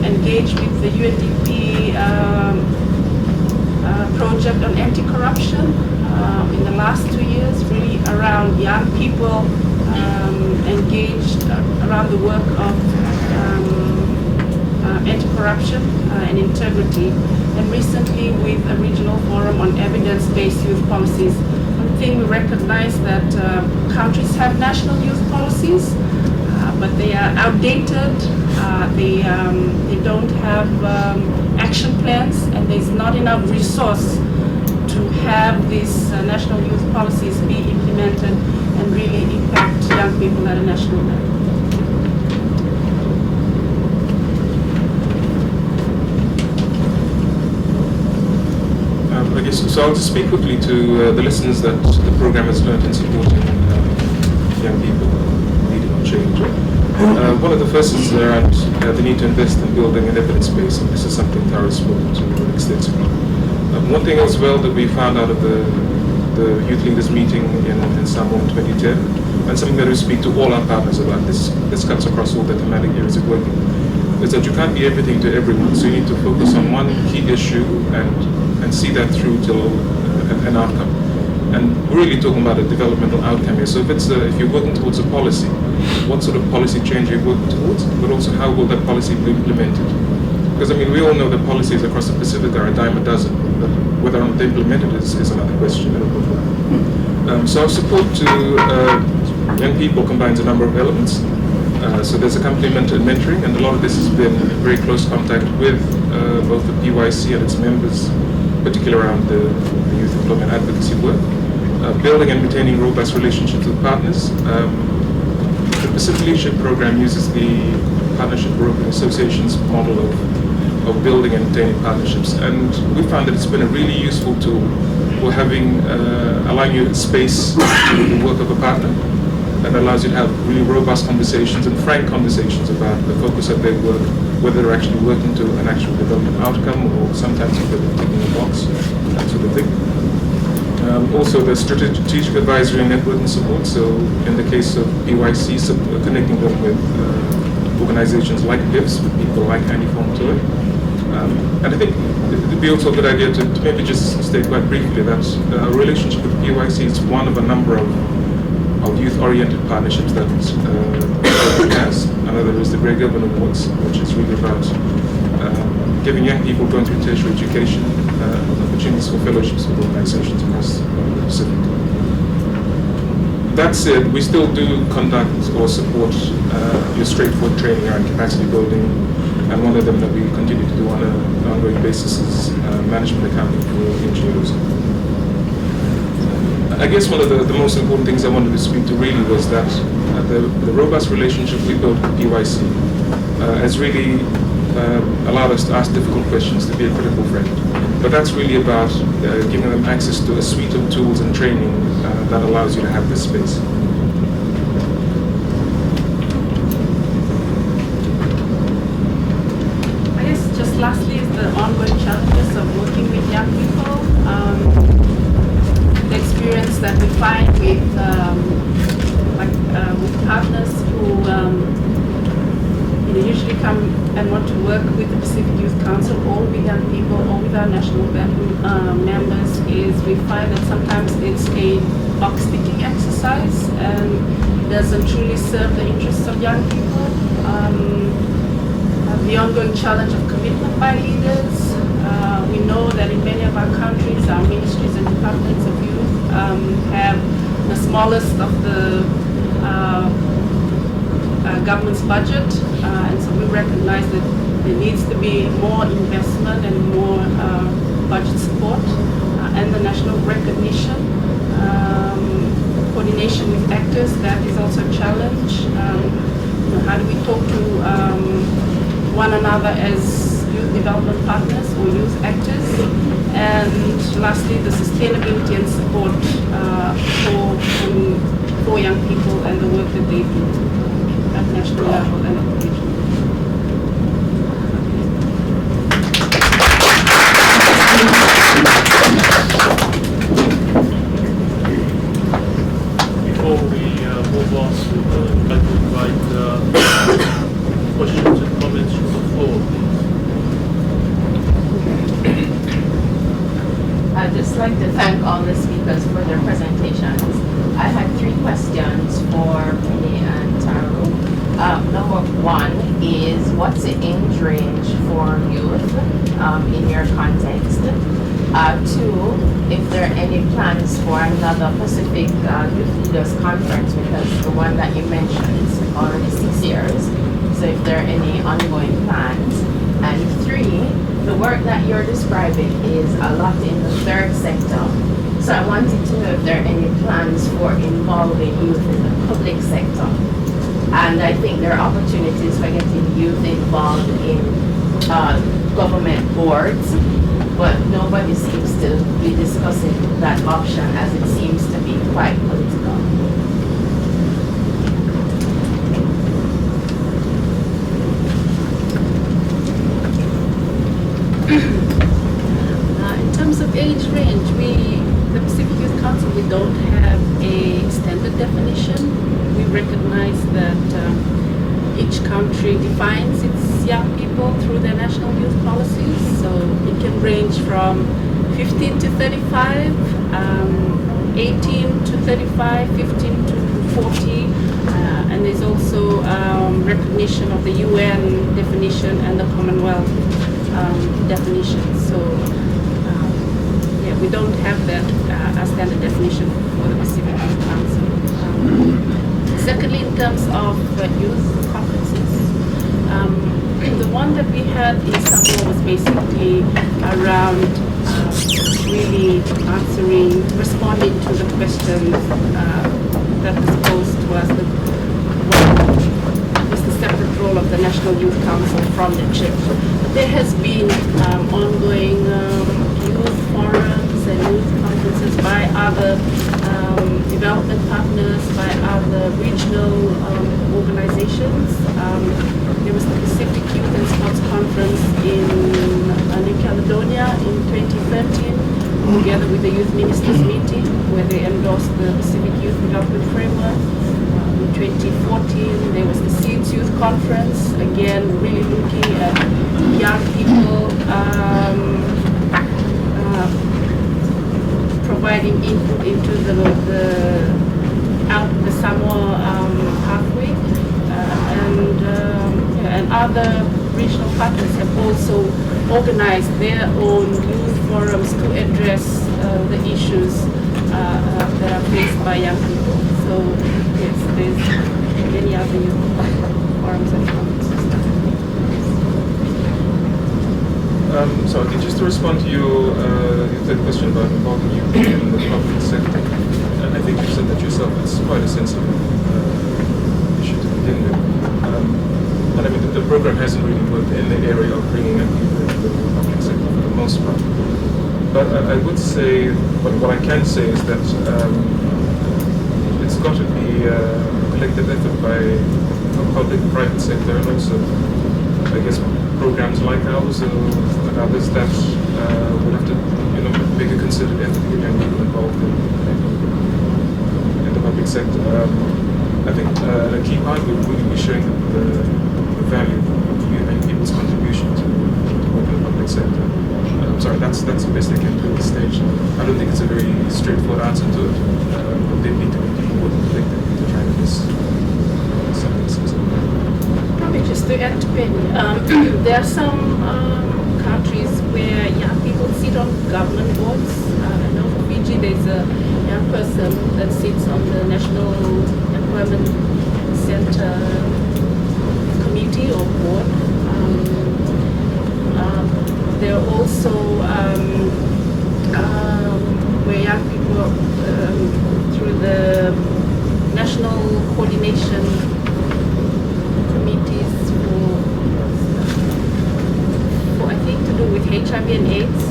engaged with the UNDP project on anti-corruption in the last 2 years, really around young people engaged around the work of anti-corruption and integrity, and recently with a regional forum on evidence-based youth policies. One thing we recognize that countries have national youth policies, but they are outdated, they don't have action plans, and there's not enough resource to have these national youth policies be implemented and really impact young people at a national level. I guess, so I'll just speak quickly to the lessons that the program has learned in supporting young people leading on change. One of the first is around the need to invest in building an evidence base, and this is something Tara spoke to extensively. One thing as well that we found out of the youth leaders meeting in Samoa in 2010, and something that we speak to all our partners about, this cuts across all the thematic areas of working, is that you can't be everything to everyone, so you need to focus on one key issue and see that through till an outcome. And we're really talking about a developmental outcome here. So if you're working towards a policy, what sort of policy change are you working towards, but also how will that policy be implemented? Because I mean, we all know that policies across the Pacific are a dime a dozen, but whether or not they're implemented is another question. So our support to young people combines a number of elements. So there's accompaniment and mentoring, and a lot of this has been in very close contact with both the PYC and its members, particularly around the youth employment advocacy work. Building and maintaining robust relationships with partners. The Pacific Leadership Program uses the Partnership Broker Association's model of building and maintaining partnerships, and we found that it's been a really useful tool for allowing you space to do the work of a partner, and allows you to have really robust conversations and frank conversations about the focus of their work, whether they're actually working to an actual development outcome or sometimes whether they're ticking a box, that sort of thing. Also the strategic advisory and networking support, so in the case of PYC, connecting them with organizations like GIFs, with people like Annie Fontoy. And I think it would be also a good idea to maybe just state quite briefly that a relationship with PYC is one of a number of youth-oriented partnerships that it has. Another is the Grey Govan Awards, which is really about giving young people going through tertiary education opportunities for fellowships with organizations across the Pacific. That said, we still do conduct or support your straightforward training around capacity building, and one of them that we continue to do on an ongoing basis is management accounting for NGOs. I guess one of the most important things I wanted to speak to really was that the robust relationship we built with PYC has really allowed us to ask difficult questions, to be a critical friend. But that's really about giving them access to a suite of tools and training that allows you to have this space. I guess just lastly is the ongoing challenges of working with young people. The experience that we find with partners who usually come and want to work with the Pacific Youth Council or with young people or with our national members is we find that sometimes it's a box-ticking exercise and doesn't truly serve the interests of young people. The ongoing challenge of commitment by leaders. We know that in many of our countries, our ministries and departments of youth have the smallest of the government's budget, and so we recognize that there needs to be more investment and more budget support, and the national recognition, coordination with actors, that is also a challenge. How do we talk to one another as youth development partners or youth actors? And lastly, the sustainability and support for young people and the work that they do at national level and at the region. Before we move on to I'd like to invite questions and comments from the floor, please. like to thank all the speakers for their presentations. I had 3 questions for Peni and Taru. Number 1 is, what's the age range for youth in your context? 2, if there are any plans for another Pacific Youth Leaders Conference, because the one that you mentioned is already 6 years. So if there are any ongoing plans. And 3, the work that you're describing is a lot in the 3rd sector. So I wanted to know if there are any plans for involving youth in the public sector. And I think there are opportunities for getting youth involved in government boards, but nobody seems to be discussing that option, as it seems to be quite political. In terms of age range, the Pacific Youth Council, we don't have a standard definition. We recognize that each country defines its young people through their national youth policies. So it can range from 15 to 35, 18 to 35, 15 to 40, and there's also recognition of the UN definition and the Commonwealth definition. So yeah, we don't have that a standard definition for the Pacific Youth Council. Secondly, in terms of youth conferences, the one that we had in Samoa was basically around really responding to the questions that was posed to us. What was the separate role of the National Youth Council from the church? But there has been ongoing youth forums and youth conferences by other development partners, by other regional organizations. There was the Pacific Youth and Sports Conference in New Caledonia in 2013, together with the Youth Ministers meeting, where they endorsed the Pacific Youth Development Framework. In 2014, there was the Seeds Youth Conference, again, really looking at young people, providing input into the Samoa pathway, and other regional partners have also organized their own youth forums to address the issues that are faced by young people. So yes, there's many other youth forums and conferences. So okay, just to respond to your third question about involving youth in the public sector, I think you said that yourself. It's quite a sensitive issue to begin with. And I mean, the program hasn't really worked in the area of bringing up youth into the public sector for the most part. But I would say, what I can say is that it's got to be a collective effort by the public, private sector, and also, I guess, programs like ours and others that will have to, make a considered effort to get young people involved in the public sector. I think a key part will really be showing the value of young people's contribution to work in the public sector. I'm sorry, that's the best I can do at this stage. I don't think it's a very straightforward answer to it. But they need to be people working collectively to try to miss something specific. Probably just to add to Peni, there are some countries where young people sit on government boards. I know for Fiji there's a young person that sits on the National Employment Center committee or board. There are also where young people through the national coordination committees for I think to do with HIV and AIDS.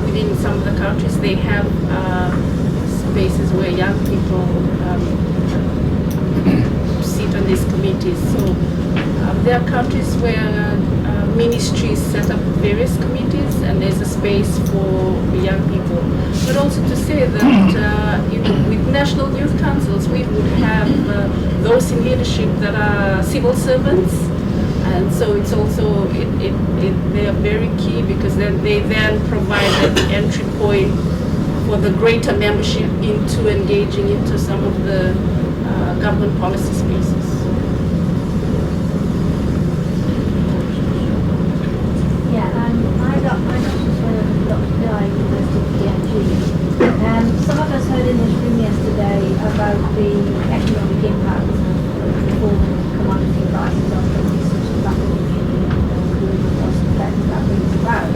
Within some of the countries, they have spaces where young people sit on these committees. So there are countries where ministries set up various committees, and there's a space for young people. But also to say that with national youth councils, we would have those in leadership that are civil servants, and so it's also they are very key because then they provide the entry point for the greater membership into engaging into some of the government policy spaces. Yeah, I got Dr. Pillai, University of PNG. Some of us heard in this room yesterday about the economic impact of the falling commodity prices on countries such as Papua New Guinea and the cost effect that brings about.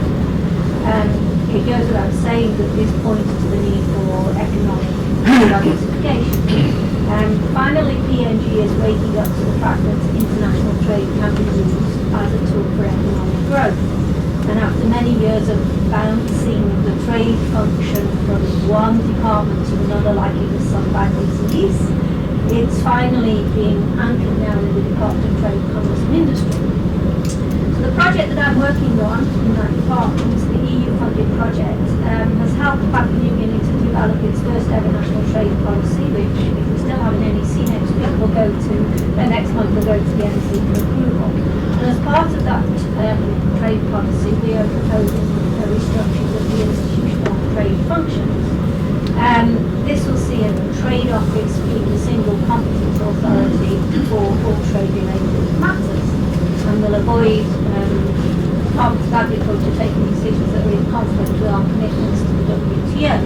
It goes without saying that this points to the need for economic diversification. Finally, PNG is waking up to the fact that international trade can be used as a tool for economic growth. And after many years of bouncing the trade function from one department to another like it was some bad disease, it's finally being anchored now in the Department of Trade, Commerce and Industry. So the project that I'm working on in that department, the EU-funded project, has helped Papua New Guinea to develop its first ever national trade policy, which, if we still have an NEC next week, next month will go to the NEC for approval. And as part of that trade policy, we are proposing a restructuring of the institutional trade functions. This will see a trade office being the single competent authority for all trade-related matters, and will avoid Department of Agriculture taking decisions that are in conflict with our commitments to the WTO.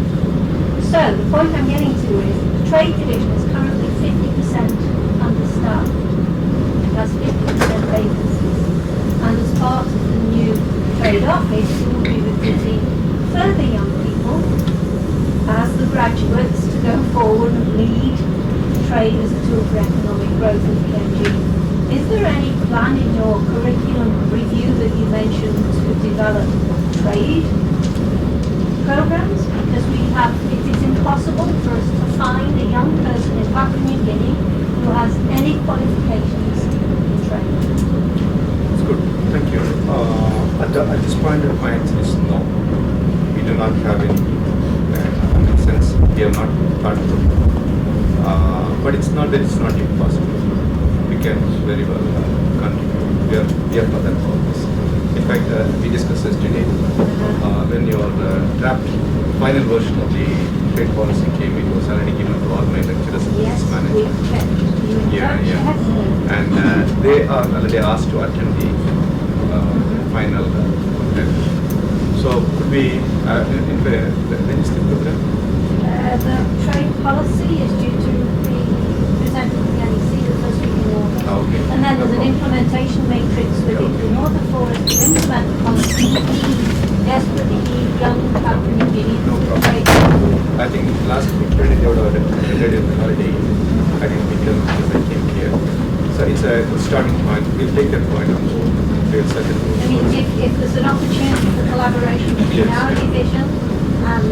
So the point I'm getting to is the trade division is currently 50% understaffed. It has 50% vacancies. And as part of the new trade office, we will be recruiting further young people as the graduates to go forward and lead trade as a tool for economic growth in PNG. Is there any plan in your curriculum review that you mentioned to develop trade programs? Because it is impossible for us to find a young person in Papua New Guinea who has any qualifications in trade. That's good. Thank you. At this point of time, it's no. We do not have any sense. We have not thought through. But it's not that it's not impossible. We can very well continue. We are for that purpose. In fact, we discussed this today. When your draft final version of the trade policy came, it was already given to all my lecturers in business management. And they are already asked to attend the final. So could we, when is the program? The trade policy is due to be presented to the NEC the first week in August. Okay. And then there's an implementation matrix with it. In order for us to implement the policy, we desperately need young Papua New Guineans No to problem. trade. I think last week we did the holiday. I didn't meet them because I came here. So it's a good starting point. We'll take that point on board. We'll set it. I mean, if there's an opportunity for collaboration between Yes. our division and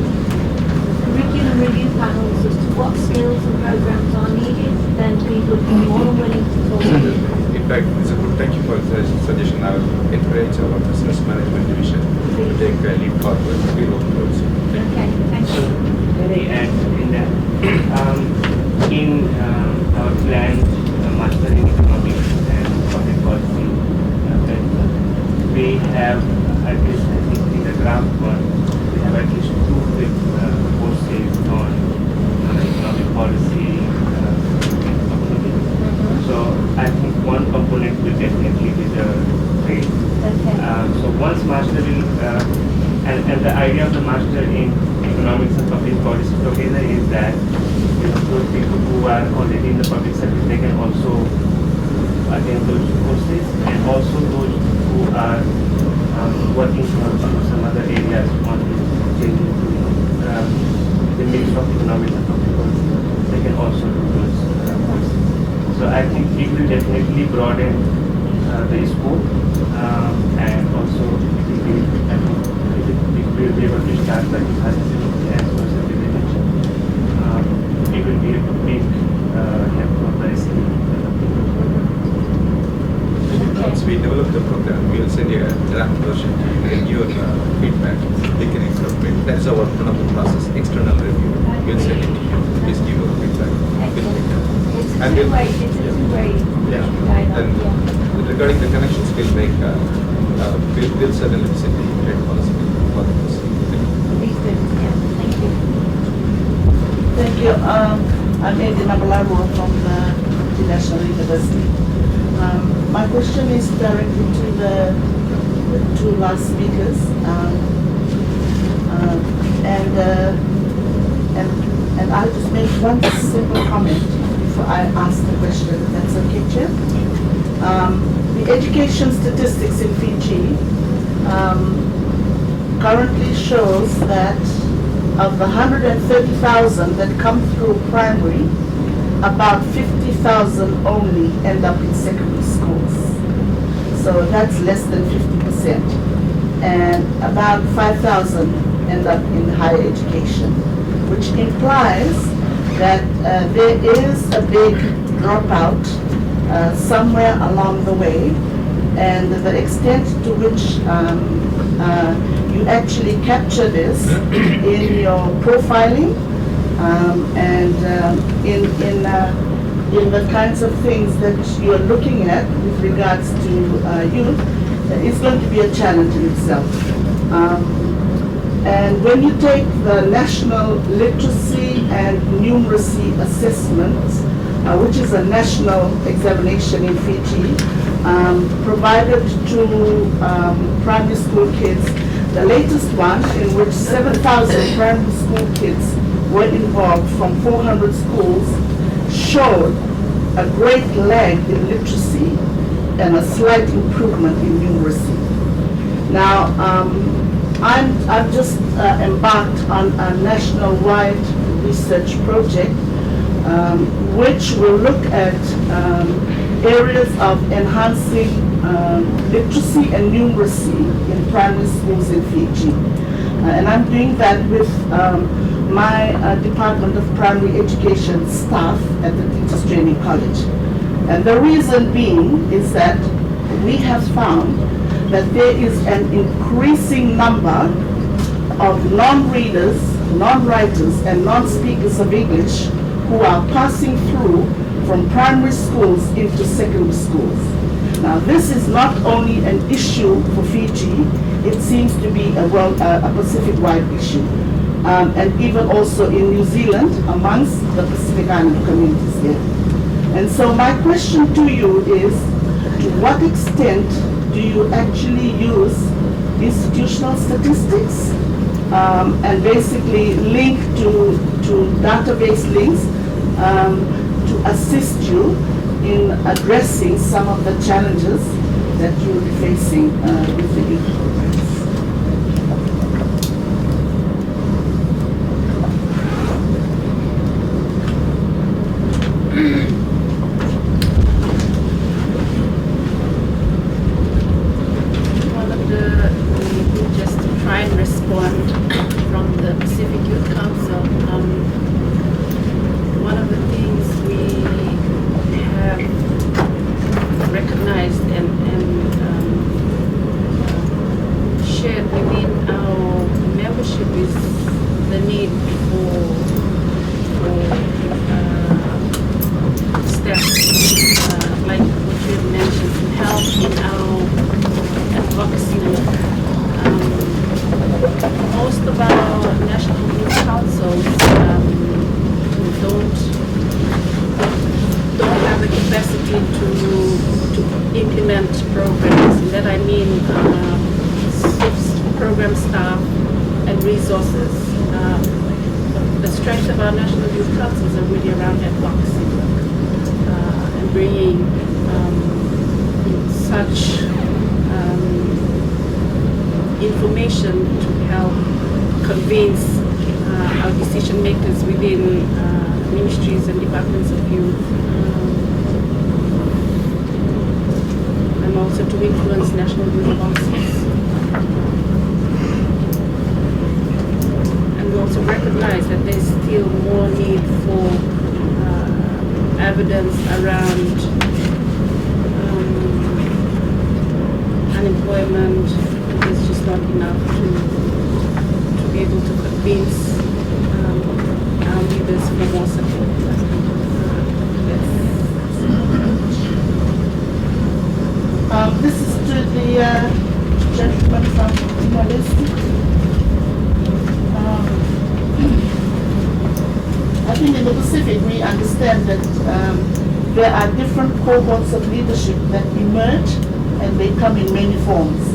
curriculum review panels as to what skills and programs are needed, then we would be more than willing to talk. In fact, it's a good thank you for the suggestion. I will encourage our business management division to take a leap forward. We will do so. Okay, thank So, you. can I add in that? In our planned Master in Economics and Public Policy, we have at least, I think in the draft one, we have at least 2 quick courses on economic policy. So I think one component will definitely be the trade. Okay. So once master will, and the idea of the master in economics and public policy together is that those people who are already in the public service, they can also attend those courses, and also those who are working towards some other areas on changing the mix of economics and public policy, they can also do those courses. So I think it will definitely broaden the scope, and also it will be, I think, it will be able to start by 2017 as well as the mentioned. It will be a big help for the SME. Once we develop the program, we will send you a draft version to you and your feedback. We can incorporate. That is our one of the process, external review. We'll send it to you. Please give your feedback. We'll take that. It's And we'll- two-way, it's a two-way Yeah. dialogue, And yeah. regarding the connections, we'll make, we'll certainly visit the trade policy for this. Please do, yeah, thank you. Thank you. I'm Edina Balaro from the National University. My question is directed to the two last speakers. And I'll just make one simple comment before I ask the question, if that's okay, Chair. The education statistics in Fiji currently shows that of the 130,000 that come through primary, about 50,000 only end up in secondary schools. So that's less than 50%. And about 5,000 end up in higher education, which implies that there is a big dropout somewhere along the way. And the extent to which you actually capture this in your profiling and in the kinds of things that you are looking at with regards to youth, is going to be a challenge in itself. And when you take the National Literacy and Numeracy Assessment, which is a national examination in Fiji, provided to primary school kids, the latest one in which 7,000 primary school kids were involved from 400 schools, showed a great lag in literacy and a slight improvement in numeracy. Now, I've just embarked on a national-wide research project which will look at areas of enhancing literacy and numeracy in primary schools in Fiji. And I'm doing that with my Department of Primary Education staff at the Teachers Training College. And the reason being is that we have found that there is an increasing number of non-readers, non-writers, and non-speakers of English who are passing through from primary schools into secondary schools. Now, this is not only an issue for Fiji, it seems to be a Pacific-wide issue. And even also in New Zealand, amongst the Pacific Island communities here. And so my question to you is, to what extent do you actually use institutional statistics and basically link to database links to assist you in addressing some of the challenges that you'll be facing with the youth programs? Just to try and respond from the Pacific Youth Council. One of the things we have recognized and shared within our membership is the need for steps like what you have mentioned to help in our advocacy work. Most of our national youth councils don't have the capacity to implement programs. And that I mean program staff and resources. The strength of our national youth councils are really around advocacy work and bringing such information to help convince our decision makers within ministries and departments of youth, and also to influence national youth policies. And we also recognize that there's still more need for evidence around unemployment. It's just not enough to be able to convince our leaders for more support. That's This is to the gentleman from Timor-Leste. I think in the Pacific we understand that there are different cohorts of leadership that emerge and they come in many forms.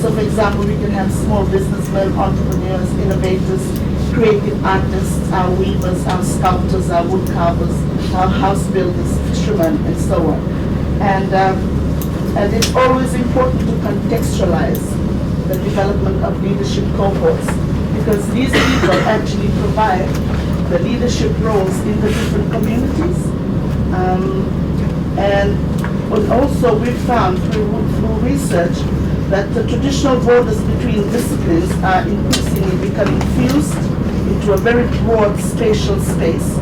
So for example, we can have small businessmen, entrepreneurs, innovators, creative artists, our weavers, our sculptors, our wood carvers, our house builders, fishermen, and so on. And it's always important to contextualize the development of leadership cohorts, because these people actually provide the leadership roles in the different communities. And also we found through research that the traditional borders between disciplines are increasingly becoming fused into a very broad spatial space.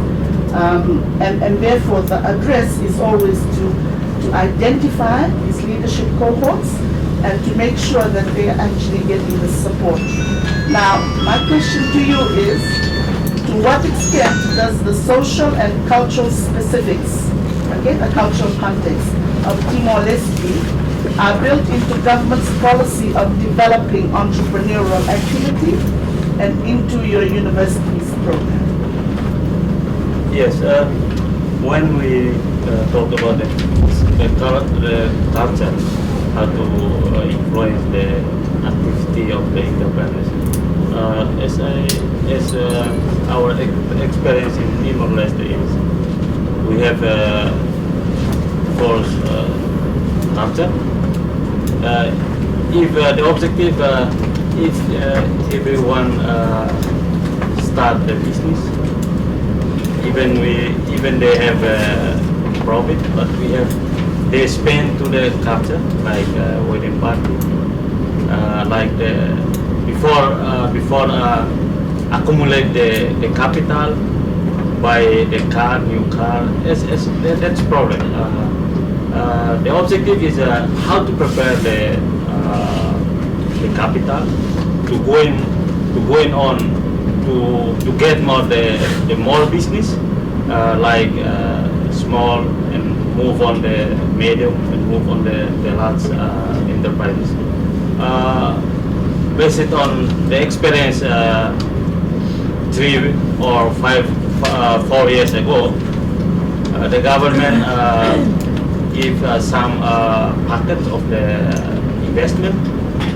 And therefore the address is always to identify these leadership cohorts and to make sure that they are actually getting the support. Now, my question to you is, to what extent does the social and cultural specifics, okay, the cultural context of Timor-Leste are built into government's policy of developing entrepreneurial activity and into your university's program? Yes, when we talk about the culture, how to influence the activity of the entrepreneurs, as our experience in Timor-Leste is, we have force culture. If the objective is everyone start the business, even they have profit, but they spend to the culture, like wedding party, like before accumulate the capital, buy the car, new car. That's problem. The objective is how to prepare the capital to going on to get more the more business, like small and move on the medium and move on the large enterprises. Based on the experience 3 or 4 years ago, the government give some packets of the investment,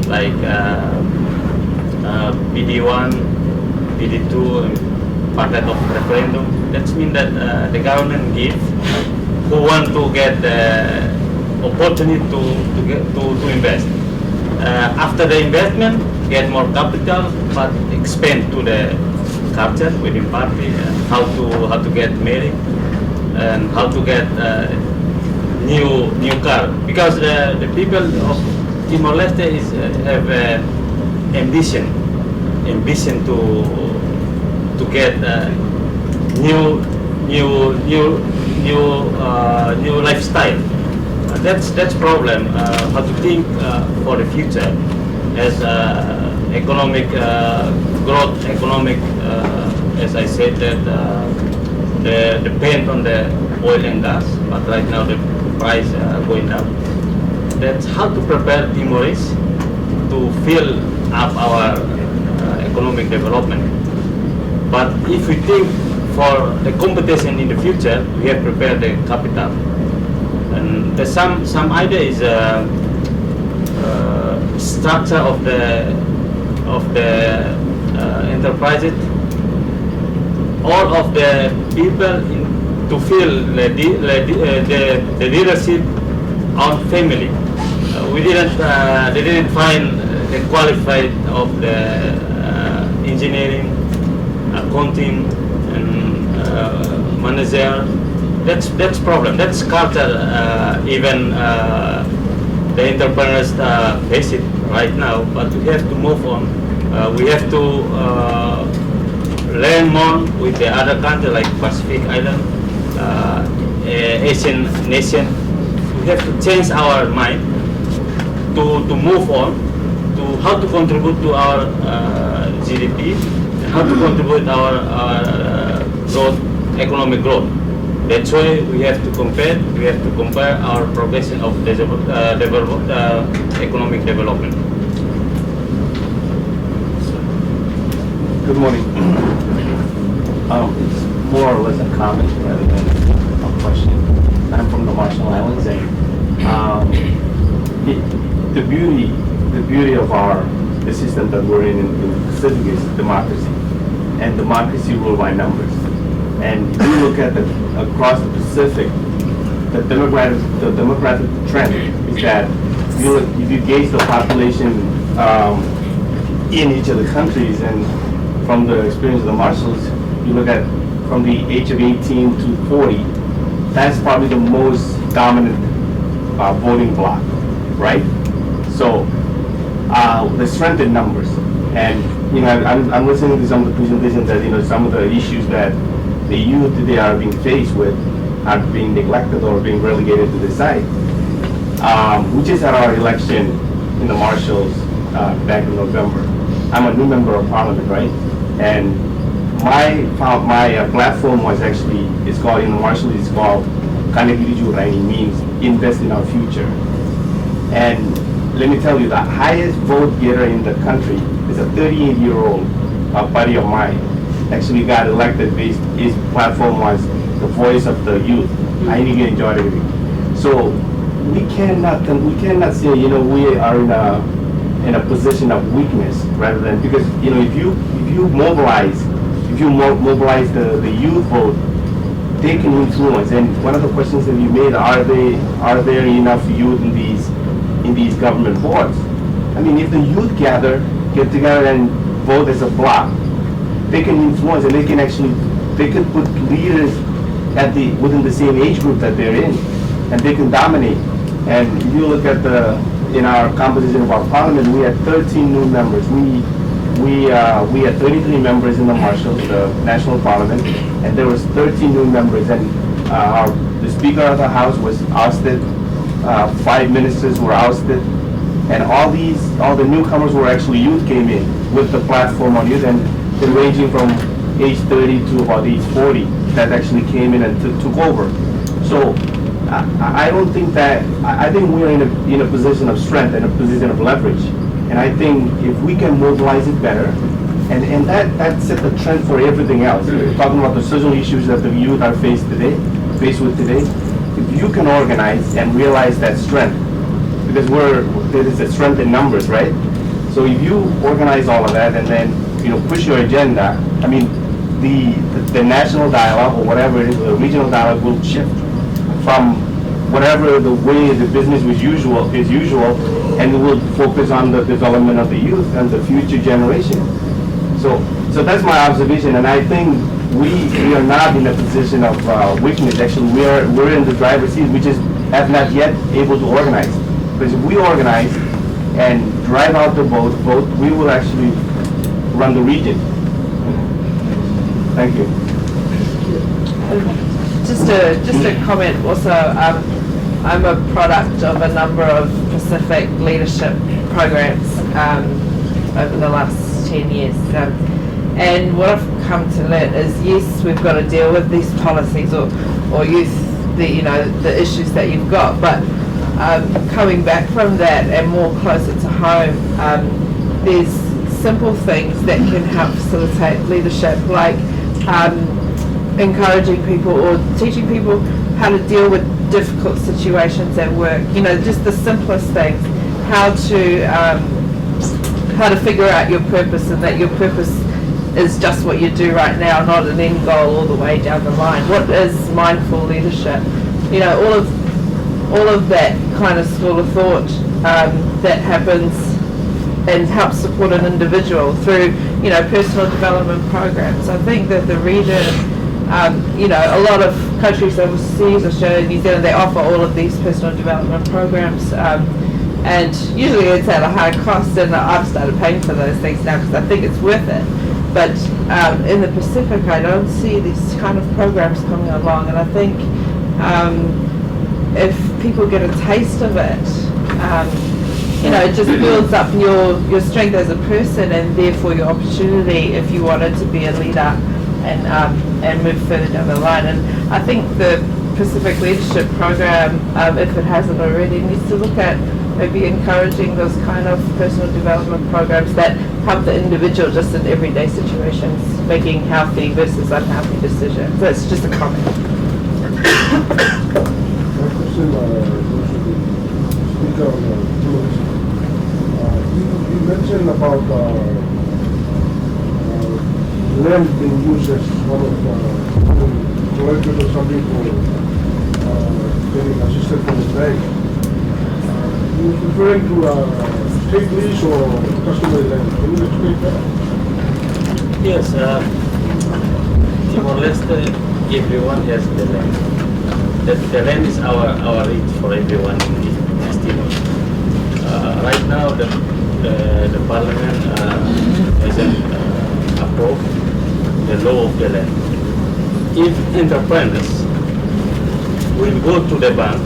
like PD1, PD2, and packet of referendum. That means that the government give who want to get the opportunity to invest. After the investment, get more capital, but expand to the culture within party, how to get married, and how to get new car, because the people of Timor-Leste have ambition to get new lifestyle. That's problem. How to think for the future as economic growth, as I said, that the depend on the oil and gas, but right now the price going up. That's how to prepare Timorese to fill up our economic development. But if we think for the competition in the future, we have prepared the capital. And there's some idea is structure of the enterprises. All of the people to fill the leadership on family. They didn't find the qualified of the engineering, accounting, and manager. That's problem. That's culture. Even the entrepreneurs face it right now. But we have to move on. We have to learn more with the other countries like Pacific Island, Asian nation. We have to change our mind to move on to how to contribute to our GDP and how to contribute our growth, economic growth. That's why we have to compare. We have to compare our progression of economic development. Good morning. It's more or less a comment rather than a question. I'm from the Marshall Islands, and the beauty of the system that we're in the Pacific is democracy, and democracy ruled by numbers. And if you look at across the Pacific, the democratic trend is that if you gauge the population in each of the countries, and from the experience of the Marshalls, you look at from the age of 18 to 40, that's probably the most dominant voting bloc, right? So the strength in numbers, and I'm listening to some of the presentations that some of the issues that the youth today are being faced with are being neglected or being relegated to the side. We just had our election in the Marshalls back in November. I'm a new member of Parliament, right? And my platform was actually, it's called, in the Marshalls, it's called Kanegiriju Raini, means invest in our future. And let me tell you, the highest vote getter in the country is a 38-year-old buddy of mine. Actually got elected based, his platform was the voice of the youth. I need to enjoy it. So we cannot say, we are in a position of weakness, rather than, because if you mobilize the youth vote, they can influence. And one of the questions that you made, are there enough youth in these government boards? I mean, if the youth get together and vote as a bloc, they can influence, and they can put leaders within the same age group that they're in, and they can dominate. And if you look at in our composition of our Parliament, we had 13 new members. We had 33 members in the Marshalls, the National Parliament, and there was 13 new members. And the Speaker of the House was ousted. 5 ministers were ousted, and all the newcomers were actually youth came in with the platform on youth, and they're ranging from age 30 to about age 40 that actually came in and took over. So I don't think that, I think we're in a position of strength and a position of leverage. And I think if we can mobilize it better, and that set the trend for everything else. We're talking about the social issues that the youth are faced with today. If you can organize and realize that strength, because there is a strength in numbers, right? So if you organize all of that and then push your agenda, I mean, the national dialogue or whatever it is, the regional dialogue will shift from whatever the way the business is usual, and it will focus on the development of the youth and the future generation. So that's my observation, and I think we are not in a position of weakness. Actually, we're in the driver's seat. We just have not yet able to organize. Because if we organize and drive out the vote, we will actually run the region. Thank you. Just a comment also. I'm a product of a number of Pacific leadership programs over the last 10 years. And what I've come to learn is, yes, we've got to deal with these policies or youth, the issues that you've got, but coming back from that and more closer to home, there's simple things that can help facilitate leadership, like encouraging people or teaching people how to deal with difficult situations at work. Just the simplest things, how to figure out your purpose, and that your purpose is just what you do right now, not an end goal all the way down the line. What is mindful leadership? All of that kind of school of thought that happens and helps support an individual through, personal development programs. I think that the region, a lot of countries overseas, Australia, New Zealand, they offer all of these personal development programs, and usually it's at a high cost, and I've started paying for those things now because I think it's worth it. But in the Pacific, I don't see these kind of programs coming along, and I think if people get a taste of it, it just builds up your strength as a person, and therefore your opportunity if you wanted to be a leader and move further down the line. And I think the Pacific Leadership Program, if it hasn't already, needs to look at maybe encouraging those kind of personal development programs that help the individual just in everyday situations, making healthy versus unhealthy decisions. That's just a comment. My question goes to the speaker on the tourism. You mentioned about land being used as one of collected or something for getting assistance from the bank. You're referring to state lease or customary land. Can you explain that? Yes, Timor-Leste, everyone has the land. The land is our right for everyone in East Timor. Right now, the parliament hasn't approved the law of the land. If entrepreneurs will go to the bank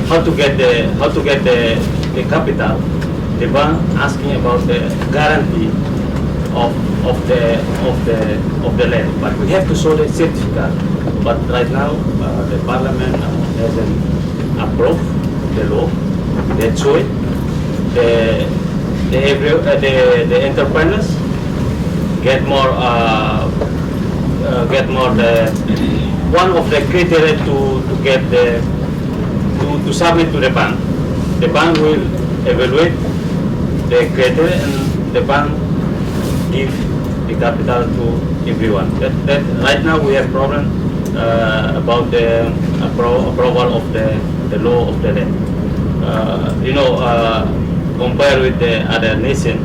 how to get the capital, the bank asking about the guarantee of the land, but we have to show the certificate. But right now the parliament hasn't approved the law. That's why the entrepreneurs get more the one of the criteria to get the to submit to the bank. The bank will evaluate the criteria and the bank give the capital to everyone. That right now we have problem about the approval of the law of the land. Compared with the other nation,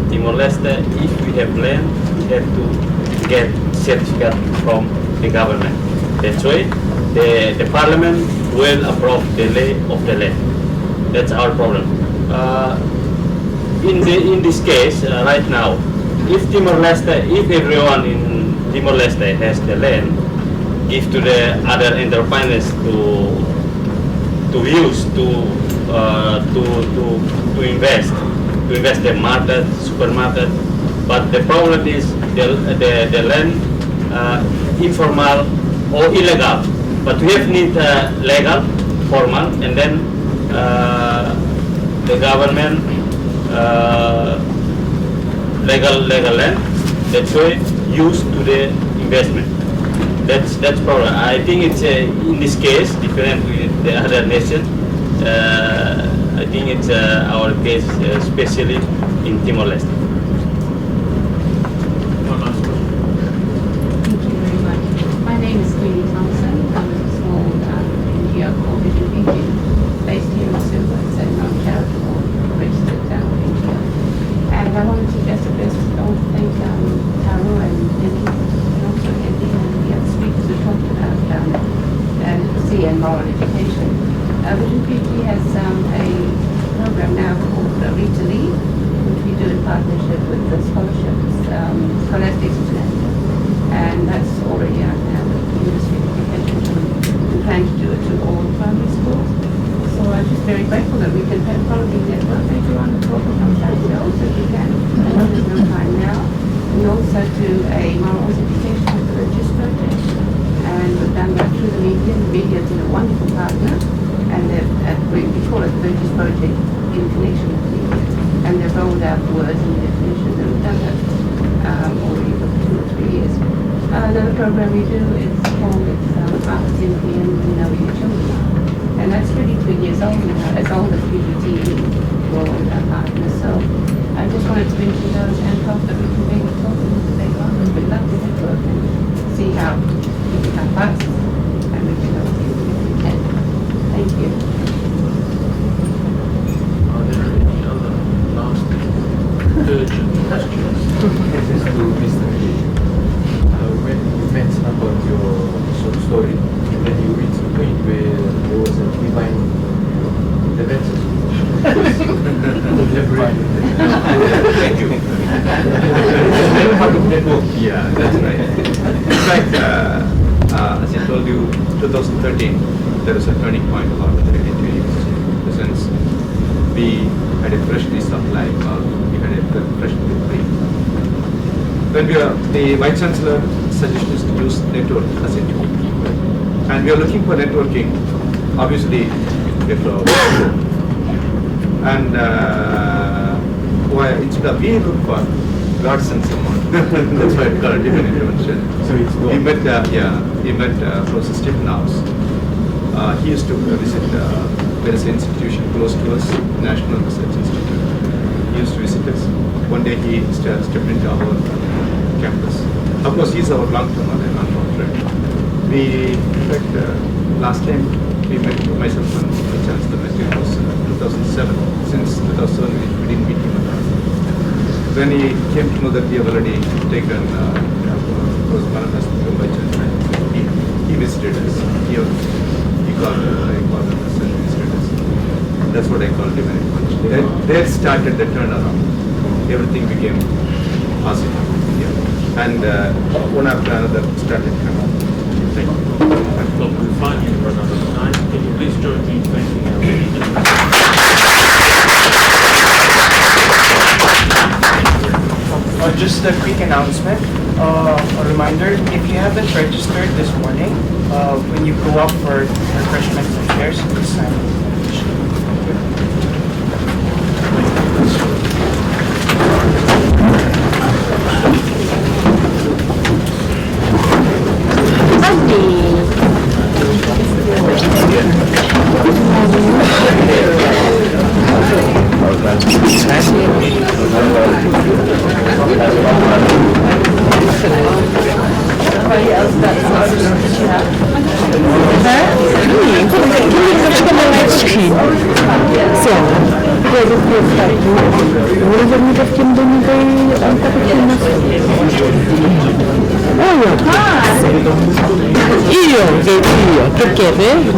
Timor-Leste, if we have land, we have to get certificate from the government. That's why the parliament will approve the law of the land. That's our problem. In this case, right now, if everyone in Timor-Leste has the land, give to the other entrepreneurs to use to invest the market, supermarket. But the problem is the land informal or illegal. But we have need legal, formal, and then the government legal land. That's why used to the investment. That's problem. I think it's in this case different with the other nation. I think it's our case, especially in Timor-Leste. Thank you very much. My name is Peni. I'm a small NGO called Fiji, based here in Suva. It's a non-charitable registered NGO. And I wanted to just address, I want to thank Taru and Peni, and also Andy and the other speakers who talked about literacy and moral education. Vision Fiji has a program now called Read to Lead, which we do in partnership with the scholarships, Scholastics International, and that's already out now with the Ministry of Education. We plan to do it to all primary schools. So I'm just very grateful that we can probably network everyone and talk about ourselves if we can. I know there's no time now. And also to a morals education with the Religious Project. And we've done that through the media. The media's been a wonderful partner. And we call it the Religious Project in connection with media. And they've rolled out the words and the definitions, and we've done that already for 2 or 3 years. Another program we do is called After 10 p.m. We Know Where Your Children Are. And that's 32 years old now, as old as PGTV, for all of our partners. So I just wanted to mention those and hope that we can maybe talk a little bit later on. We'd love to network and see how we can have parts and we can know what we can. Thank you. Are there any other last urgent questions? This is to Mr. Lee. When you mentioned about your short story, then you reached a point where there was a divine intervention. Thank you. Yeah, that's right. In fact, as I told you, 2013, there was a turning point about the 32 years. In the sense, we had a fresh lease of life, or we had a fresh breath. when the Vice Chancellor suggestion is to use network as a tool. And we are looking for networking, obviously, with and instead of we look for God sent someone. That's why I call it divine intervention. So it's He met, Professor Stephen House. He used to visit various institution close to us, National Research Institute. He used to visit us. One day he stepped into our campus. Of course, he's our long-term and long-term friend. We, in fact, last time we met, myself and the Chancellor met, it was 2007. Since 2007, we didn't meet him at all. When he came to know that we have already taken Utoikamanu as the Vice Chancellor, he visited us. He called us and visited us. That's what I call divine intervention. That started the turnaround. Everything became positive. Yeah. And one after another started coming. Thank you. Well, we're finally run out of time. Can you please join me in thanking our leaders? Just a quick announcement, a reminder, if you haven't registered this morning, when you go up for refreshments and chairs, please sign up. Io, che vedi?